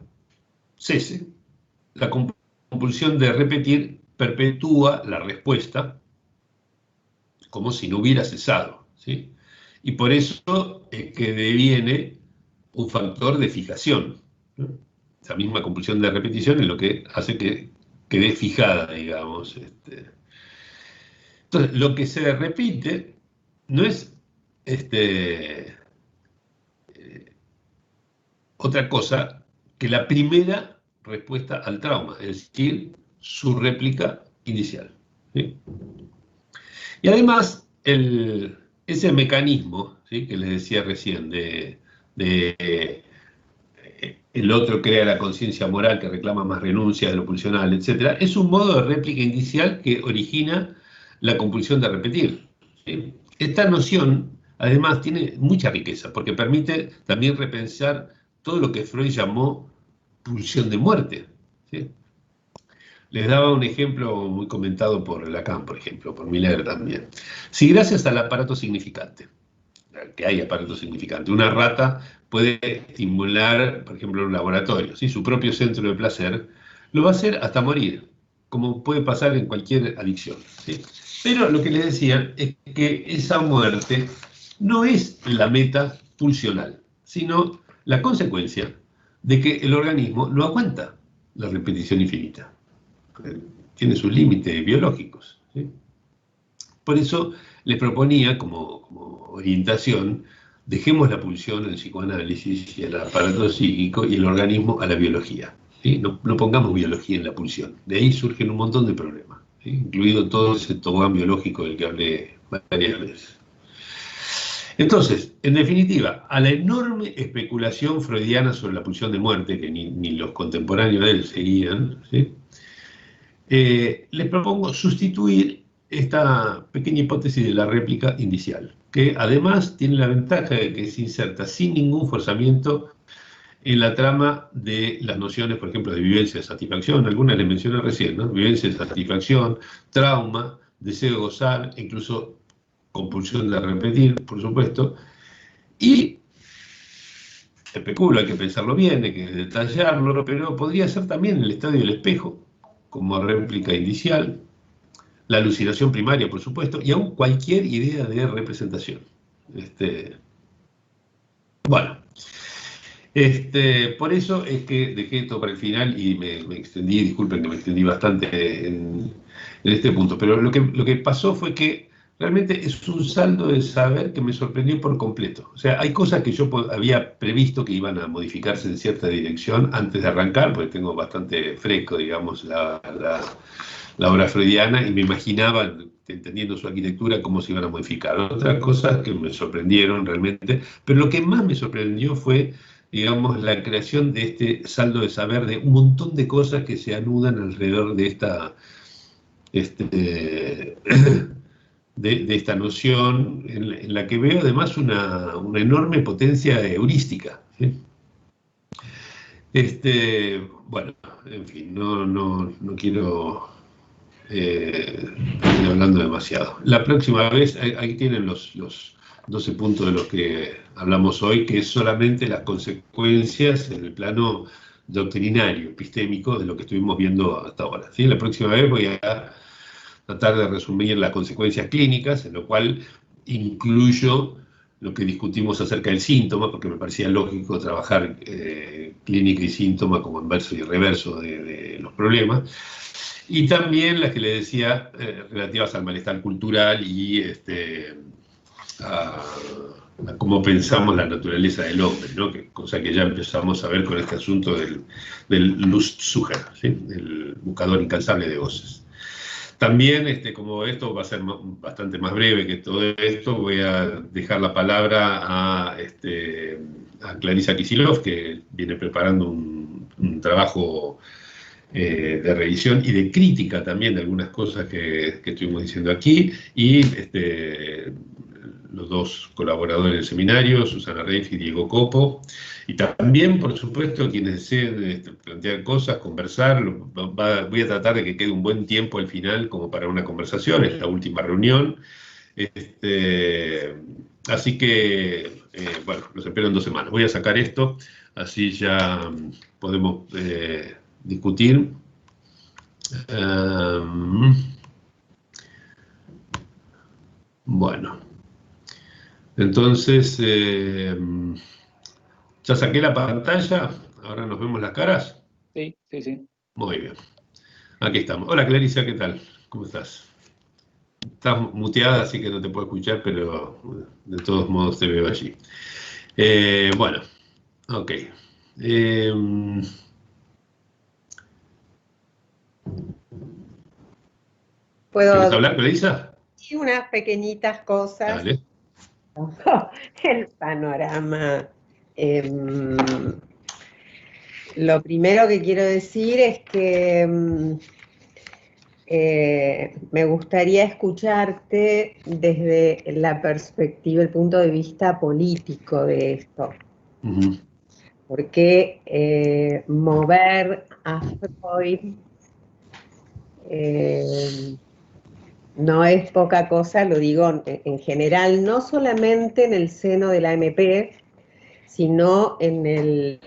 cese, la compulsión de repetir perpetúa la respuesta como si no hubiera cesado, ¿sí? Y por eso es que deviene un factor de fijación, ¿no? Esa misma compulsión de repetición es lo que hace que quede fijada, digamos. Entonces, lo que se repite no es otra cosa que la primera respuesta al trauma, es decir, su réplica inicial, ¿sí? Y además, ese mecanismo, ¿sí?, que les decía recién, el otro crea la conciencia moral que reclama más renuncia de lo pulsional, etc., es un modo de réplica inicial que origina la compulsión de repetir, ¿sí? Esta noción, además, tiene mucha riqueza, porque permite también repensar todo lo que Freud llamó pulsión de muerte, ¿sí? Les daba un ejemplo muy comentado por Lacan, por ejemplo, por Miller también. Si gracias al aparato significante, que hay aparato significante, una rata puede estimular, por ejemplo, en un laboratorio, ¿sí?, su propio centro de placer, lo va a hacer hasta morir, como puede pasar en cualquier adicción, ¿sí? Pero lo que les decía es que esa muerte no es la meta pulsional, sino la consecuencia de que el organismo no aguanta la repetición infinita. Tiene sus límites biológicos, ¿sí? Por eso les proponía como orientación, dejemos la pulsión al psicoanálisis y al aparato psíquico y el organismo a la biología, ¿sí? No pongamos biología en la pulsión. De ahí surgen un montón de problemas, ¿sí?, incluido todo ese tobogán biológico del que hablé varias veces. Entonces, en definitiva, a la enorme especulación freudiana sobre la pulsión de muerte, que ni los contemporáneos de él seguían, ¿sí?, les propongo sustituir esta pequeña hipótesis de la réplica indicial, que además tiene la ventaja de que se inserta sin ningún forzamiento en la trama de las nociones, por ejemplo, de vivencia de satisfacción. Algunas les mencioné recién, ¿no? Vivencia de satisfacción, trauma, deseo de gozar, incluso compulsión de repetir, por supuesto. Y especulo, hay que pensarlo bien, hay que detallarlo, pero podría ser también el estadio del espejo, como réplica indicial, la alucinación primaria, por supuesto, y aún cualquier idea de representación. Bueno, por eso es que dejé esto para el final y me extendí, disculpen que me extendí bastante en este punto, pero lo que pasó fue que realmente es un saldo de saber que me sorprendió por completo. O sea, hay cosas que yo había previsto que iban a modificarse en cierta dirección antes de arrancar, porque tengo bastante fresco, digamos, la obra freudiana, y me imaginaba, entendiendo su arquitectura, cómo se iban a modificar. Otras cosas que me sorprendieron realmente, pero lo que más me sorprendió fue, digamos, la creación de este saldo de saber de un montón de cosas que se anudan alrededor de esta de esta noción, en la que veo además una enorme potencia heurística, ¿sí? Bueno, en fin, no quiero ir hablando demasiado. La próxima vez, ahí tienen los 12 puntos de los que hablamos hoy, que es solamente las consecuencias en el plano doctrinario, epistémico, de lo que estuvimos viendo hasta ahora, ¿sí? La próxima vez voy a tratar de resumir las consecuencias clínicas, en lo cual incluyo lo que discutimos acerca del síntoma, porque me parecía lógico trabajar clínica y síntoma como inverso y reverso de los problemas. Y también las que le decía relativas al malestar cultural y a cómo pensamos la naturaleza del hombre, ¿no? Cosa que ya empezamos a ver con este asunto del Lustsucher, ¿sí? El buscador incansable de voces. También, como esto va a ser bastante más breve que todo esto, voy a dejar la palabra a Clarisa Kisilov, que viene preparando un trabajo de revisión y de crítica también de algunas cosas que estuvimos diciendo aquí, y los dos colaboradores del seminario, Susana Reif y Diego Copo, y también, por supuesto, quienes deseen plantear cosas, conversar. Voy a tratar de que quede un buen tiempo al final como para una conversación, es la última reunión. Así que, bueno, los espero en 2 semanas. Voy a sacar esto, así ya podemos discutir. Bueno, entonces, ya saqué la pantalla, ahora nos vemos las caras. Sí, sí, sí. Muy bien, aquí estamos. Hola Clarisa, ¿qué tal? ¿Cómo estás? Estás muteada, así que no te puedo escuchar, pero de todos modos te veo allí. Bueno, ok. Puedo ¿Querés hablar, Clarisa? decir unas pequeñitas cosas. Dale. El panorama. em, lo primero que quiero decir es que me gustaría escucharte desde la perspectiva, el punto de vista político de esto. Uh-huh. Porque mover a Freud no es poca cosa, lo digo en general, no solamente en el seno de la MP, sino en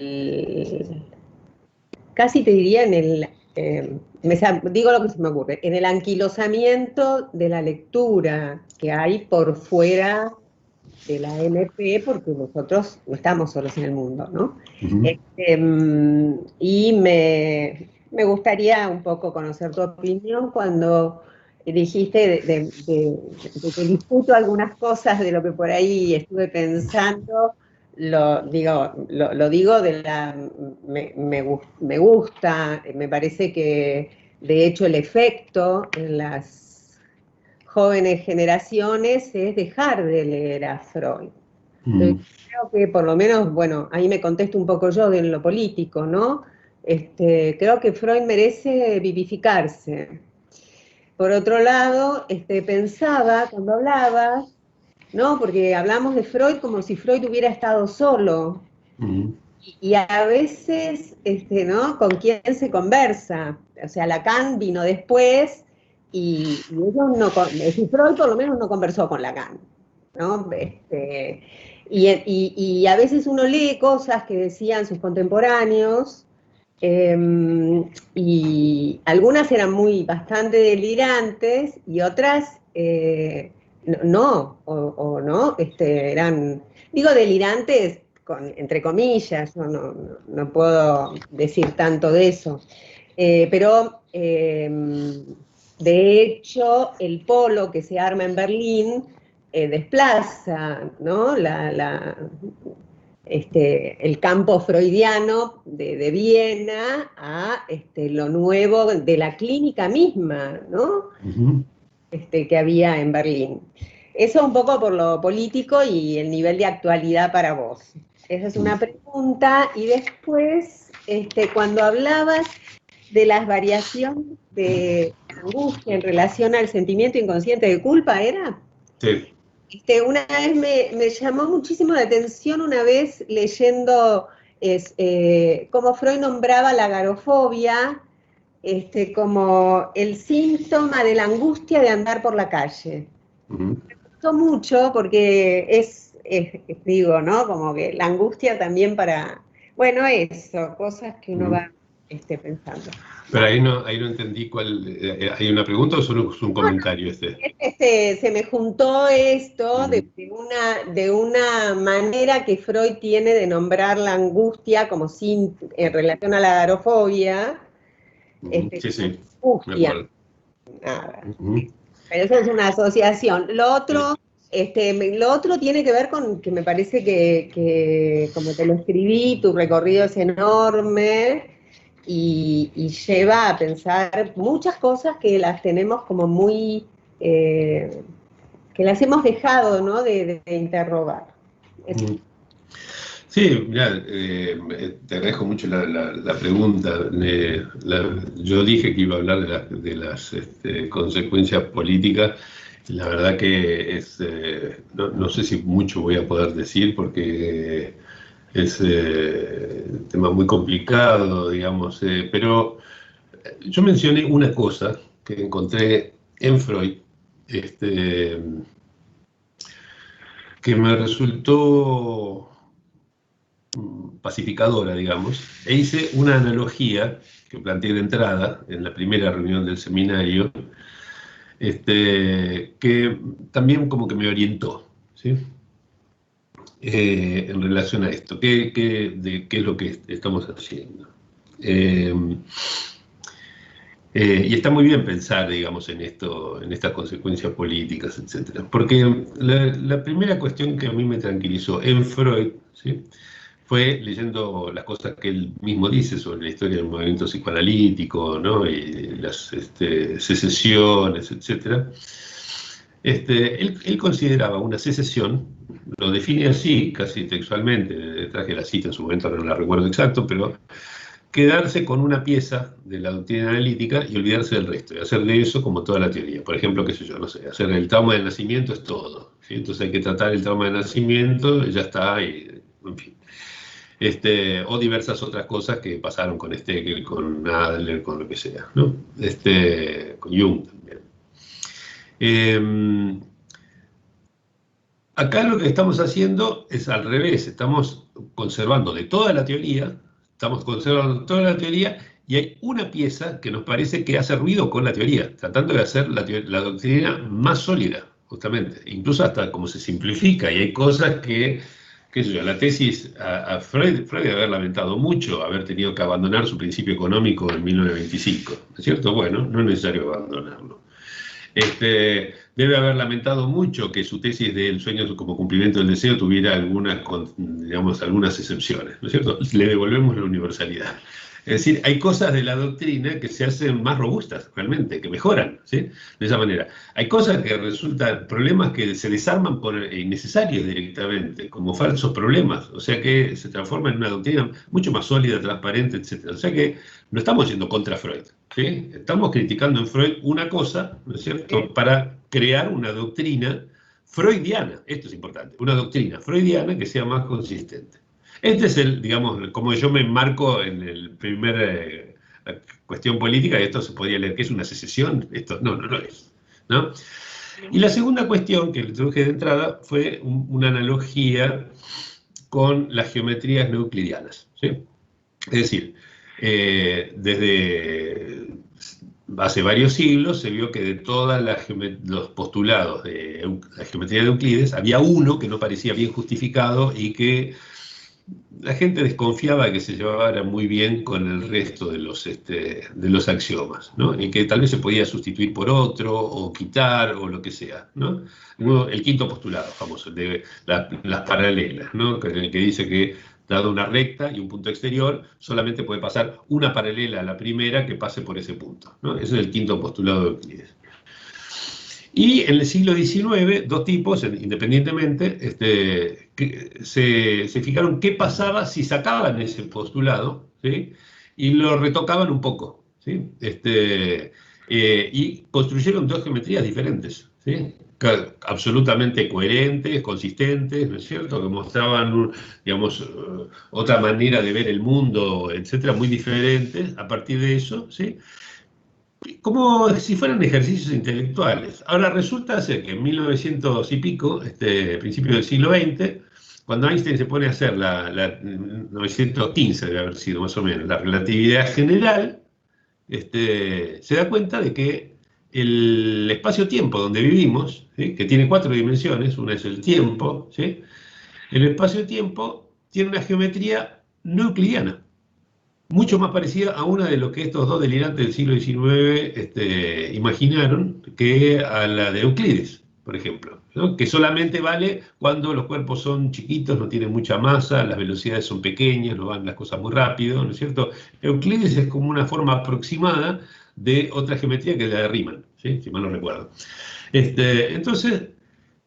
casi te diría en el, digo lo que se me ocurre, en el anquilosamiento de la lectura que hay por fuera de la MP, porque nosotros no estamos solos en el mundo, ¿no? Uh-huh. Y me gustaría un poco conocer tu opinión cuando dijiste de que discuto algunas cosas de lo que por ahí estuve pensando. Lo digo me gusta, me parece que de hecho el efecto en las jóvenes generaciones es dejar de leer a Freud. Entonces, creo que por lo menos, bueno, ahí me contesto un poco yo en lo político, ¿no? Creo que Freud merece vivificarse. Por otro lado, pensaba cuando hablabas, ¿no? Porque hablamos de Freud como si Freud hubiera estado solo. Uh-huh. Y a veces, ¿no? ¿Con quién se conversa? O sea, Lacan vino después y ellos no, Freud por lo menos no conversó con Lacan, ¿no? Y a veces uno lee cosas que decían sus contemporáneos y algunas eran bastante delirantes y otras no, o no, eran, digo delirantes entre comillas, yo no puedo decir tanto de eso, pero de hecho el polo que se arma en Berlín desplaza, ¿no? El campo freudiano de Viena a lo nuevo de la clínica misma, ¿no? Uh-huh. Que había en Berlín. Eso un poco por lo político y el nivel de actualidad para vos. Esa es una pregunta. Y después, cuando hablabas de las variaciones de angustia en relación al sentimiento inconsciente de culpa, ¿era? Sí. Una vez me llamó muchísimo la atención una vez leyendo cómo Freud nombraba la agorafobia como el síntoma de la angustia de andar por la calle. Uh-huh. Me gustó mucho porque digo, ¿no? Como que la angustia también para, bueno, eso, cosas que uno va pensando. Pero ahí no entendí cuál. ¿Hay una pregunta o solo es un comentario este? Se me juntó esto de una manera que Freud tiene de nombrar la angustia como en relación a la agorafobia. Sí, sí, me Angustia. acuerdo. Nada. Pero eso es una asociación. Lo otro tiene que ver con que me parece que como te lo escribí, tu recorrido es enorme y lleva a pensar muchas cosas que las tenemos como muy, que las hemos dejado, ¿no? de interrogar. Sí, mira, te agradezco mucho la pregunta. Yo dije que iba a hablar de las consecuencias políticas. La verdad que no sé si mucho voy a poder decir porque es un tema muy complicado, digamos, pero yo mencioné una cosa que encontré en Freud, este, que me resultó pacificadora, digamos, e hice una analogía que planteé de entrada en la primera reunión del seminario, que también como que me orientó, ¿sí? En relación a esto, qué es lo que estamos haciendo. Y está muy bien pensar, digamos, en esto, en estas consecuencias políticas, etc. Porque la primera cuestión que a mí me tranquilizó en Freud, ¿sí?, fue leyendo las cosas que él mismo dice sobre la historia del movimiento psicoanalítico, ¿no?, y las secesiones, etc. Él consideraba una secesión, lo define así, casi textualmente, traje la cita en su momento, no la recuerdo exacto, pero quedarse con una pieza de la doctrina analítica y olvidarse del resto, y hacer de eso como toda la teoría. Por ejemplo, qué sé yo, no sé, hacer el trauma del nacimiento es todo, ¿sí? Entonces hay que tratar el trauma del nacimiento, y ya está, y, en fin. O diversas otras cosas que pasaron con Steckel, con Adler, con lo que sea, ¿no? Con Jung también. Acá lo que estamos haciendo es al revés, estamos conservando de toda la teoría, y hay una pieza que nos parece que hace ruido con la teoría, tratando de hacer la doctrina más sólida, justamente, incluso hasta como se simplifica, y hay cosas que, qué sé yo, la tesis a Freud debe haber lamentado mucho haber tenido que abandonar su principio económico en 1925, ¿no es cierto? Bueno, no es necesario abandonarlo. Debe haber lamentado mucho que su tesis del sueño como cumplimiento del deseo tuviera algunas excepciones, ¿no es cierto? Le devolvemos la universalidad. Es decir, hay cosas de la doctrina que se hacen más robustas, realmente, que mejoran, ¿sí?, de esa manera. Hay cosas que resultan problemas que se desarman por innecesarios directamente, como falsos problemas, o sea que se transforma en una doctrina mucho más sólida, transparente, etc. O sea que no estamos yendo contra Freud, ¿sí? Estamos criticando en Freud una cosa, ¿no es cierto?, para crear una doctrina freudiana, esto es importante, una doctrina freudiana que sea más consistente. Este es digamos, como yo me enmarco en el primer cuestión política, y esto se podría leer que es una secesión, esto no lo es, ¿no? Y la segunda cuestión que le introduje de entrada fue una analogía con las geometrías no euclidianas, ¿sí? Es decir, desde hace varios siglos se vio que de todos los postulados de la geometría de Euclides había uno que no parecía bien justificado y que la gente desconfiaba de que se llevara muy bien con el resto de los axiomas, ¿no? Y que tal vez se podía sustituir por otro o quitar o lo que sea, ¿no? El quinto postulado famoso, el de las paralelas, ¿no?, que dice que dado una recta y un punto exterior, solamente puede pasar una paralela a la primera que pase por ese punto, ¿no? Ese es el quinto postulado de Euclides. Y en el siglo XIX, dos tipos, independientemente, que se fijaron qué pasaba si sacaban ese postulado, ¿sí?, y lo retocaban un poco, ¿sí? Y construyeron dos geometrías diferentes, ¿sí?, absolutamente coherentes, consistentes, ¿no es cierto?, que mostraban, digamos, otra manera de ver el mundo, etcétera, muy diferentes a partir de eso, ¿sí?, como si fueran ejercicios intelectuales. Ahora resulta ser que en 1900 y pico, principio del siglo XX, cuando Einstein se pone a hacer la 915 debe haber sido más o menos, la relatividad general, se da cuenta de que el espacio-tiempo donde vivimos, ¿sí?, que tiene 4 dimensiones, una es el tiempo, ¿sí?, el espacio-tiempo tiene una geometría no euclidiana, mucho más parecida a una de lo que estos dos delirantes del siglo XIX imaginaron, que a la de Euclides, por ejemplo, ¿no?, que solamente vale cuando los cuerpos son chiquitos, no tienen mucha masa, las velocidades son pequeñas, no van las cosas muy rápido, ¿no es cierto? Euclides es como una forma aproximada de otra geometría que es la de Riemann, ¿sí?, si mal no recuerdo. Entonces,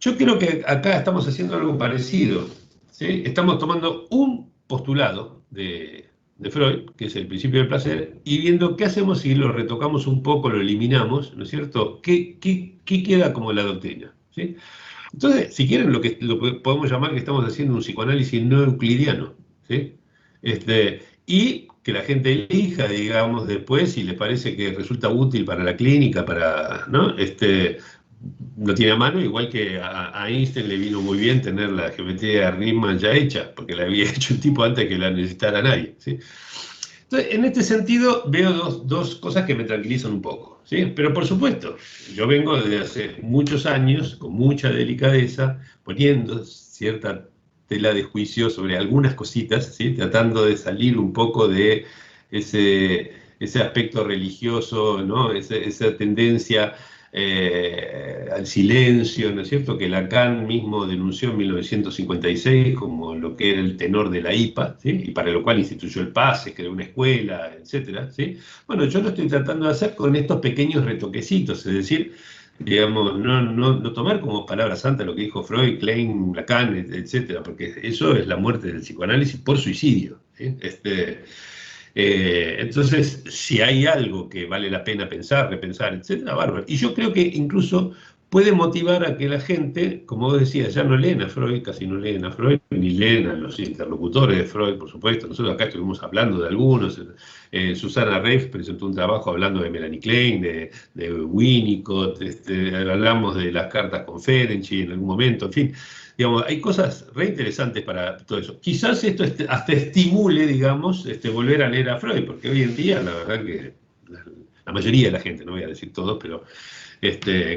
yo creo que acá estamos haciendo algo parecido, ¿sí? Estamos tomando un postulado de Freud, que es el principio del placer, y viendo qué hacemos si lo retocamos un poco, lo eliminamos, ¿no es cierto? ¿Qué queda como la doctrina? ¿Sí? Entonces, si quieren, lo que podemos llamar que estamos haciendo un psicoanálisis no euclidiano, ¿sí? Y que la gente elija, digamos, después, si les parece que resulta útil para la clínica, ¿no? Lo tiene a mano, igual que a Einstein le vino muy bien tener la geometría de Riemann ya hecha, porque la había hecho un tipo antes que la necesitara nadie, ¿sí? Entonces, en este sentido, veo dos cosas que me tranquilizan un poco, ¿sí? Pero por supuesto, yo vengo desde hace muchos años, con mucha delicadeza, poniendo cierta tela de juicio sobre algunas cositas, ¿sí?, tratando de salir un poco de ese aspecto religioso, ¿no?, esa tendencia al silencio, ¿no es cierto?, que Lacan mismo denunció en 1956 como lo que era el tenor de la IPA, ¿sí?, y para lo cual instituyó el PASE, creó una escuela, etcétera, ¿sí? Bueno, yo lo estoy tratando de hacer con estos pequeños retoquecitos, es decir, digamos, no tomar como palabra santa lo que dijo Freud, Klein, Lacan, etcétera, porque eso es la muerte del psicoanálisis por suicidio, ¿sí? Entonces, si hay algo que vale la pena pensar, repensar, etcétera, bárbaro. Y yo creo que incluso puede motivar a que la gente, como vos decías, ya no leen a Freud, casi no leen a Freud, ni leen a los interlocutores de Freud, por supuesto. Nosotros acá estuvimos hablando de algunos. Susana Reif presentó un trabajo hablando de Melanie Klein, de Winnicott, hablamos de las cartas con Ferenczi en algún momento, en fin. Digamos, hay cosas re interesantes para todo eso. Quizás esto hasta estimule, digamos, volver a leer a Freud, porque hoy en día, la verdad que la mayoría de la gente, no voy a decir todos, pero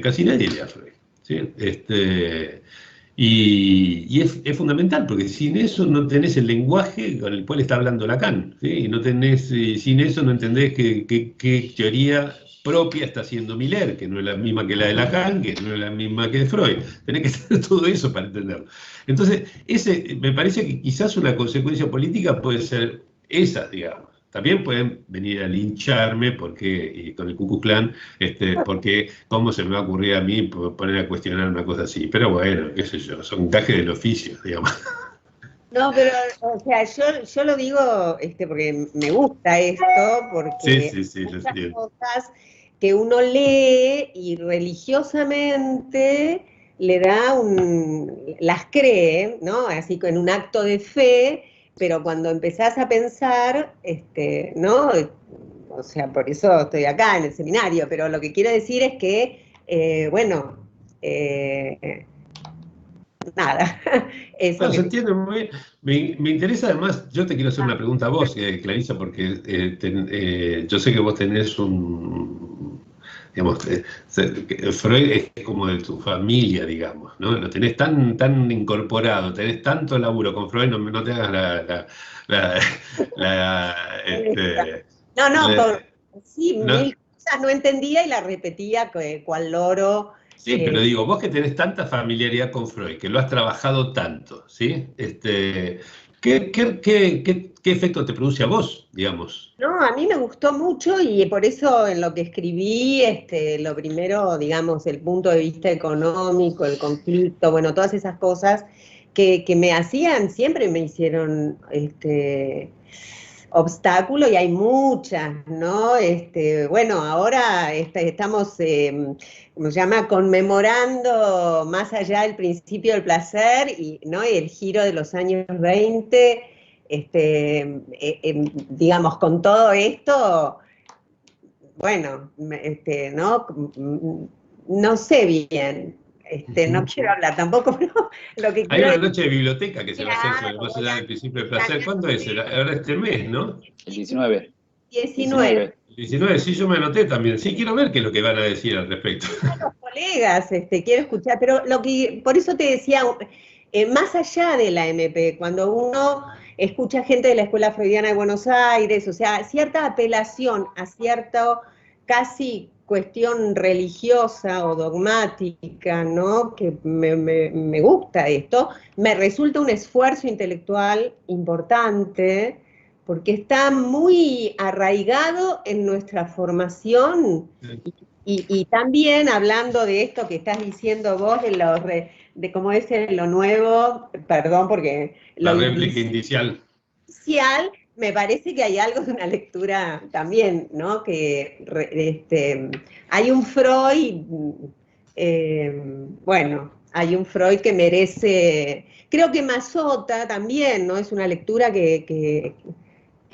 casi nadie lee a Freud, ¿sí? Y es fundamental, porque sin eso no tenés el lenguaje con el cual está hablando Lacan, ¿sí? Y no tenés, sin eso no entendés qué teoría propia está haciendo Miller, que no es la misma que la de Lacan, que no es la misma que de Freud. Tenés que saber todo eso para entenderlo. Entonces, me parece que quizás una consecuencia política puede ser esa, digamos. También pueden venir a lincharme porque, con el Ku Klux Klan, porque cómo se me va a ocurrir a mí poner a cuestionar una cosa así. Pero bueno, qué sé yo, son gajes del oficio, digamos. No, pero, o sea, yo lo digo porque me gusta esto, porque Sí, hay muchas cosas que uno lee y religiosamente las cree, ¿no? Así en un acto de fe, pero cuando empezás a pensar, ¿no? O sea, por eso estoy acá en el seminario, pero lo que quiero decir es que, bueno, nada, eso. No, se entiende muy bien. Me interesa además, yo te quiero hacer una pregunta a vos, Clarisa, porque yo sé que vos tenés digamos, Freud es como de tu familia, digamos, ¿no? Lo tenés tan incorporado, tenés tanto laburo con Freud, no te hagas sí, ¿no? mil cosas no entendía y la repetía cual loro. Sí, pero digo, vos que tenés tanta familiaridad con Freud, que lo has trabajado tanto, ¿sí? ¿Qué efecto te produce a vos, digamos? No, a mí me gustó mucho y por eso en lo que escribí, lo primero, digamos, el punto de vista económico, el conflicto, bueno, todas esas cosas que me hacían, siempre me hicieron obstáculo y hay muchas, ¿no? Bueno, ahora estamos, ¿cómo se llama?, conmemorando más allá del principio del placer y, ¿no?, y el giro de los años 20. Digamos, con todo esto, bueno, ¿no? No sé bien. no quiero hablar tampoco, pero lo que Hay quiero una decir, noche de biblioteca que se va a hacer sobre claro, más allá del principio de placer. ¿Cuándo es? Ahora este mes, ¿no? El 19. 19. El 19, sí, yo me anoté también. Sí, quiero ver qué es lo que van a decir al respecto. Los colegas, quiero escuchar, pero por eso te decía, más allá de la MP, cuando uno escucha gente de la Escuela Freudiana de Buenos Aires, o sea, cierta apelación a cierta casi cuestión religiosa o dogmática, ¿no? Que me gusta esto, me resulta un esfuerzo intelectual importante, porque está muy arraigado en nuestra formación. Y también hablando de esto que estás diciendo vos, de cómo es lo nuevo, perdón, porque La lo réplica inicial. inicial, me parece que hay algo de una lectura también, ¿no? Que hay un Freud, bueno, hay un Freud que merece, creo que Mazota también, ¿no? Es una lectura que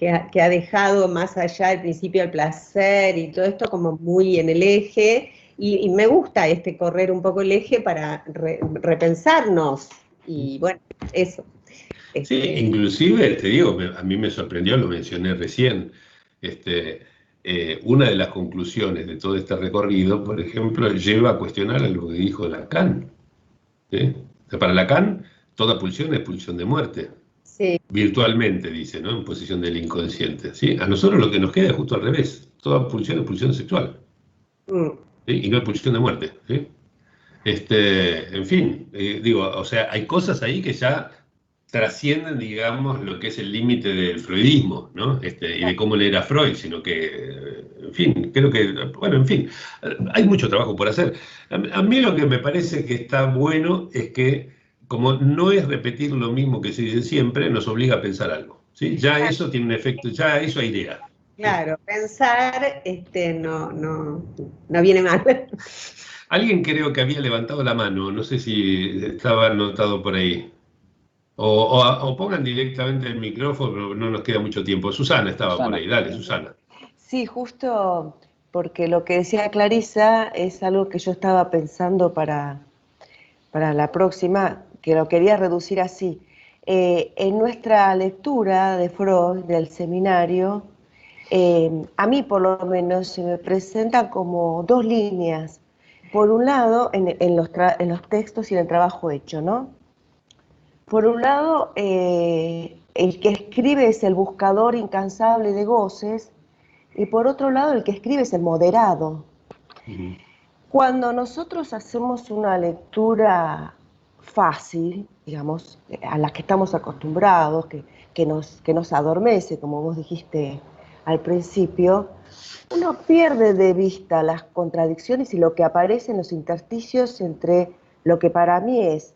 ha dejado más allá el principio del placer y todo esto como muy en el eje, y me gusta correr un poco el eje para repensarnos, y bueno, eso. Sí, inclusive, te digo, a mí me sorprendió, lo mencioné recién, una de las conclusiones de todo este recorrido, por ejemplo, lleva a cuestionar algo que dijo Lacan. ¿Sí? O sea, para Lacan, toda pulsión es pulsión de muerte. Sí. Virtualmente, dice, ¿no? En posición del inconsciente. ¿Sí? A nosotros lo que nos queda es justo al revés. Toda pulsión es pulsión sexual. ¿Sí? Y no es pulsión de muerte. ¿Sí? En fin, digo, o sea, hay cosas ahí que ya trascienden, digamos, lo que es el límite del freudismo, ¿no? Y de cómo leer a Freud, sino que, en fin, creo que, bueno, en fin, hay mucho trabajo por hacer. A mí lo que me parece que está bueno es que, como no es repetir lo mismo que se dice siempre, nos obliga a pensar algo, ¿sí? Ya eso tiene un efecto, ya eso airea. Claro, pensar no viene mal. Alguien creo que había levantado la mano, no sé si estaba anotado por ahí. O pongan directamente el micrófono, pero no nos queda mucho tiempo. Susana estaba por Susana. ahí, dale, Susana. Sí, justo porque lo que decía Clarisa es algo que yo estaba pensando para la próxima, que lo quería reducir así. En nuestra lectura de Freud, del seminario, a mí por lo menos se me presentan como dos líneas. Por un lado, en los textos y en el trabajo hecho, ¿no? Por un lado, el que escribe es el buscador incansable de goces, y por otro lado, el que escribe es el moderado. Cuando nosotros hacemos una lectura fácil, digamos, a la que estamos acostumbrados, que nos adormece, como vos dijiste al principio, uno pierde de vista las contradicciones y lo que aparece en los intersticios entre lo que para mí es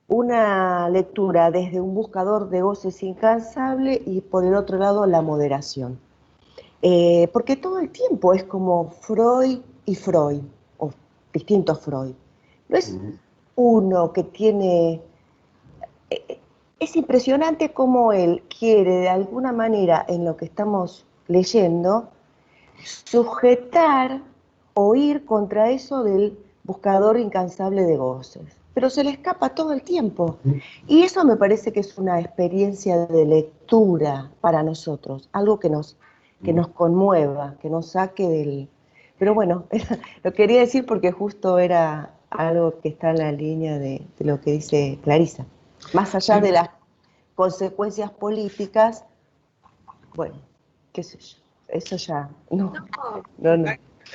una lectura desde un buscador de goces incansable y por el otro lado la moderación. Porque todo el tiempo es como Freud y Freud, o distintos Freud. No es uno que tiene... Es impresionante cómo él quiere de alguna manera en lo que estamos leyendo sujetar o ir contra eso del buscador incansable de goces. Pero se le escapa todo el tiempo. Y eso me parece que es una experiencia de lectura para nosotros, algo que nos conmueva, que nos saque del... Pero bueno, lo quería decir porque justo era algo que está en la línea de lo que dice Clarisa. Más allá de las consecuencias políticas, bueno, qué sé yo, eso ya, no.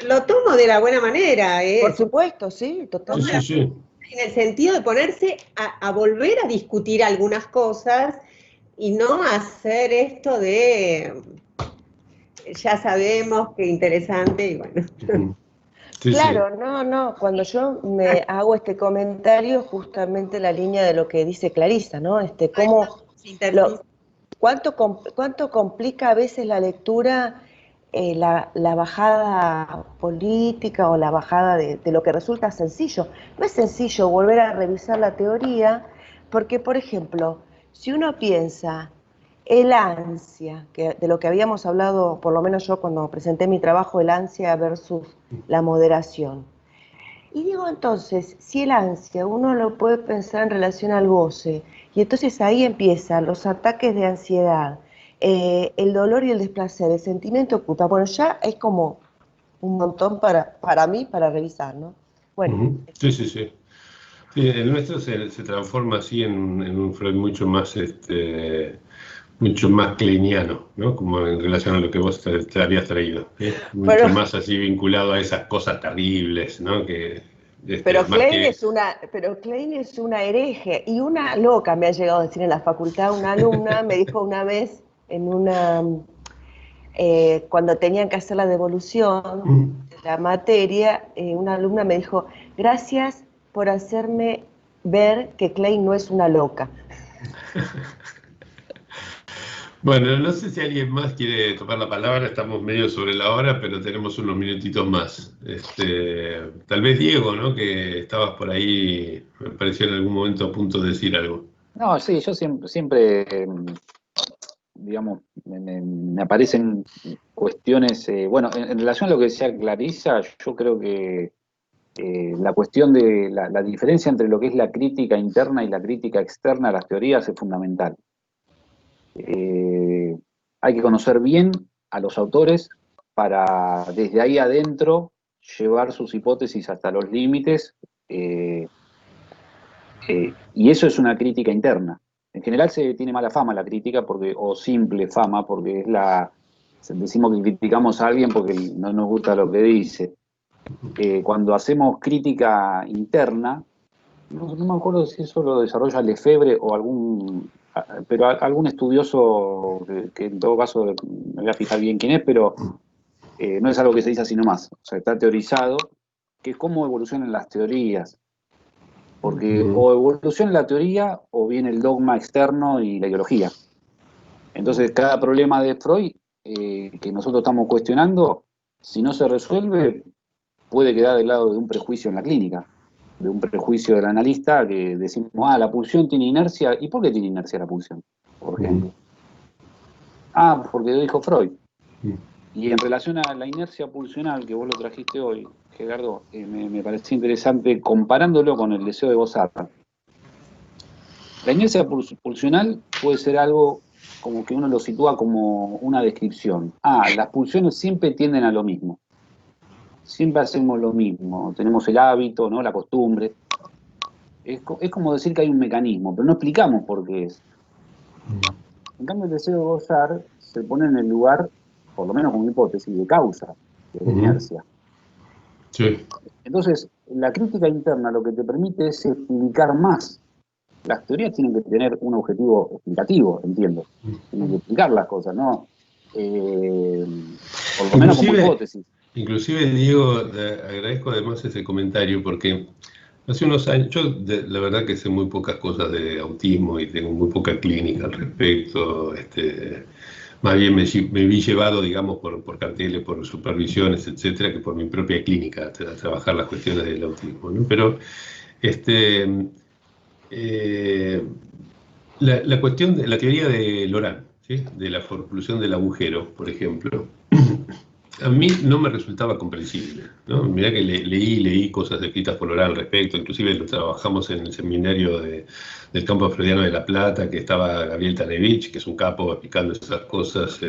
Lo tomo de la buena manera. Por supuesto, sí, totalmente. Sí. En el sentido de ponerse a volver a discutir algunas cosas y no hacer esto de ya sabemos qué interesante y bueno. Claro, no, cuando yo me hago este comentario, justamente la línea de lo que dice Clarisa, ¿no? ¿Cuánto complica a veces la lectura, la bajada política o la bajada de lo que resulta sencillo? No es sencillo volver a revisar la teoría, porque, por ejemplo, si uno piensa el ansia, de lo que habíamos hablado, por lo menos yo cuando presenté mi trabajo, el ansia versus la moderación. Y digo entonces, si el ansia uno lo puede pensar en relación al goce, y entonces ahí empiezan los ataques de ansiedad, el dolor y el desplacer, el sentimiento de culpa. Bueno, ya es como un montón para mí, para revisar, ¿no? Bueno. Sí, sí, sí. Sí, el nuestro se transforma así en un Freud mucho más kleiniano, ¿no? Como en relación a lo que vos te habías traído, ¿sí? Mucho Pero, más así vinculado a esas cosas terribles, ¿no? pero Más Klein que... es una hereje y una loca, me ha llegado a decir en la facultad. Una alumna me dijo una vez cuando tenían que hacer la devolución de la materia, una alumna me dijo: gracias por hacerme ver que Klein no es una loca. Bueno, no sé si alguien más quiere tomar la palabra, estamos medio sobre la hora, pero tenemos unos minutitos más. Tal vez Diego, ¿no? Que estabas por ahí, me pareció en algún momento a punto de decir algo. No, sí, yo siempre digamos, me aparecen cuestiones, bueno, en relación a lo que decía Clarisa, yo creo que la cuestión de la diferencia entre lo que es la crítica interna y la crítica externa a las teorías es fundamental. Eh, Hay que conocer bien a los autores para desde ahí adentro llevar sus hipótesis hasta los límites, y eso es una crítica interna. En general se tiene mala fama la crítica, o simple fama, porque decimos que criticamos a alguien porque no nos gusta lo que dice. Cuando hacemos crítica interna, no me acuerdo si eso lo desarrolla Lefebvre o algún estudioso que en todo caso me voy a fijar bien quién es, pero no es algo que se dice así nomás. O sea, está teorizado, que es cómo evolucionan las teorías. Porque o evoluciona la teoría o viene el dogma externo y la ideología. Entonces, cada problema de Freud que nosotros estamos cuestionando, si no se resuelve, puede quedar del lado de un prejuicio en la clínica, de un prejuicio del analista que decimos, la pulsión tiene inercia. ¿Y por qué tiene inercia la pulsión, por ejemplo? Porque lo dijo Freud. Y en relación a la inercia pulsional que vos lo trajiste hoy, Gerardo, me pareció interesante comparándolo con el deseo de gozar. La inercia pulsional puede ser algo como que uno lo sitúa como una descripción. Las pulsiones siempre tienden a lo mismo. Siempre hacemos lo mismo. Tenemos el hábito, ¿no? La costumbre. Es como decir que hay un mecanismo, pero no explicamos por qué es. En cambio, el deseo de gozar se pone en el lugar, por lo menos como hipótesis, de causa, de la inercia. Sí. Entonces, la crítica interna lo que te permite es explicar más. Las teorías tienen que tener un objetivo explicativo, entiendo. Tienen que explicar las cosas, ¿no? Por lo menos como hipótesis. Inclusive, Diego, agradezco además ese comentario porque hace unos años, yo la verdad que sé muy pocas cosas de autismo y tengo muy poca clínica al respecto. Más bien me vi llevado, digamos, por carteles, por supervisiones, etcétera, que por mi propia clínica a trabajar las cuestiones del autismo, ¿no? Pero la cuestión de la teoría de Loran, ¿sí? De la forclusión del agujero, por ejemplo, a mí no me resultaba comprensible, ¿no? Mirá que leí cosas escritas por Loran al respecto, inclusive lo trabajamos en el seminario del campo freudiano de La Plata, que estaba Gabriel Tanevich, que es un capo explicando esas cosas,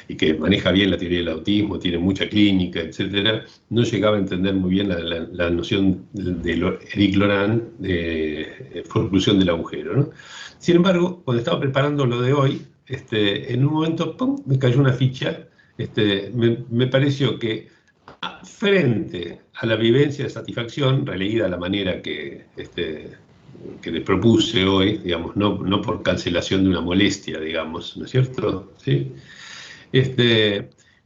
y que maneja bien la teoría del autismo, tiene mucha clínica, etcétera. No llegaba a entender muy bien la noción de Eric Loran de forclusión del agujero, ¿no? Sin embargo, cuando estaba preparando lo de hoy, en un momento, ¡pum!, me cayó una ficha. Me pareció que frente a la vivencia de satisfacción, releída a la manera que les propuse hoy, digamos, no por cancelación de una molestia, digamos, ¿no es cierto? ¿Sí?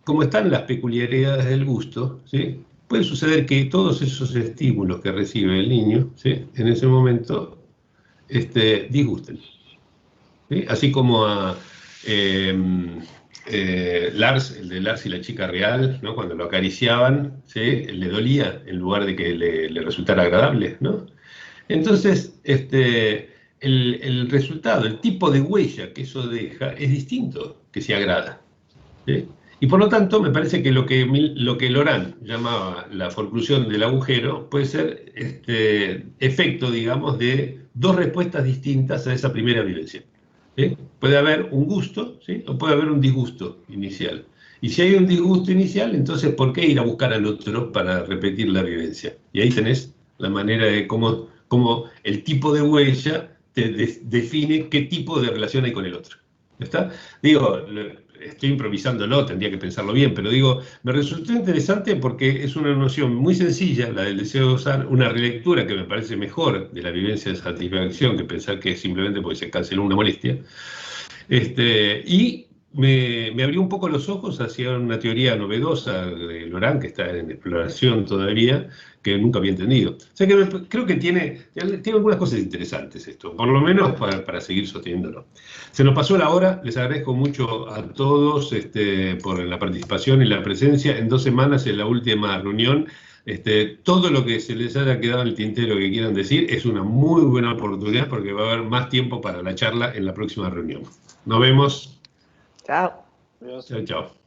Como están las peculiaridades del gusto, ¿sí? Puede suceder que todos esos estímulos que recibe el niño, ¿sí?, en ese momento disgusten. ¿Sí? Así como a Lars, el de Lars y la chica real, ¿no? Cuando lo acariciaban, ¿sí?, le dolía en lugar de que le resultara agradable, ¿no? Entonces, el resultado, el tipo de huella que eso deja es distinto que si agrada, ¿sí? Y por lo tanto, me parece que lo que Laurent llamaba la forclusión del agujero puede ser efecto, digamos, de dos respuestas distintas a esa primera vivencia. ¿Sí? Puede haber un gusto, ¿sí? O puede haber un disgusto inicial. Y si hay un disgusto inicial, entonces, ¿por qué ir a buscar al otro para repetir la vivencia? Y ahí tenés la manera de cómo el tipo de huella te define qué tipo de relación hay con el otro. ¿Está? Digo, estoy improvisándolo, tendría que pensarlo bien, pero digo, me resultó interesante porque es una noción muy sencilla, la del deseo de gozar, una relectura que me parece mejor de la vivencia de satisfacción que pensar que es simplemente porque se canceló una molestia. Y me abrió un poco los ojos hacia una teoría novedosa de Laurent, que está en exploración todavía, que nunca había entendido. O sea que creo que tiene algunas cosas interesantes esto, por lo menos para seguir sosteniéndolo. Se nos pasó la hora, les agradezco mucho a todos por la participación y la presencia. En 2 semanas, en la última reunión, todo lo que se les haya quedado en el tintero que quieran decir es una muy buena oportunidad porque va a haber más tiempo para la charla en la próxima reunión. Nos vemos. Chao. Adiós. Chao, chao.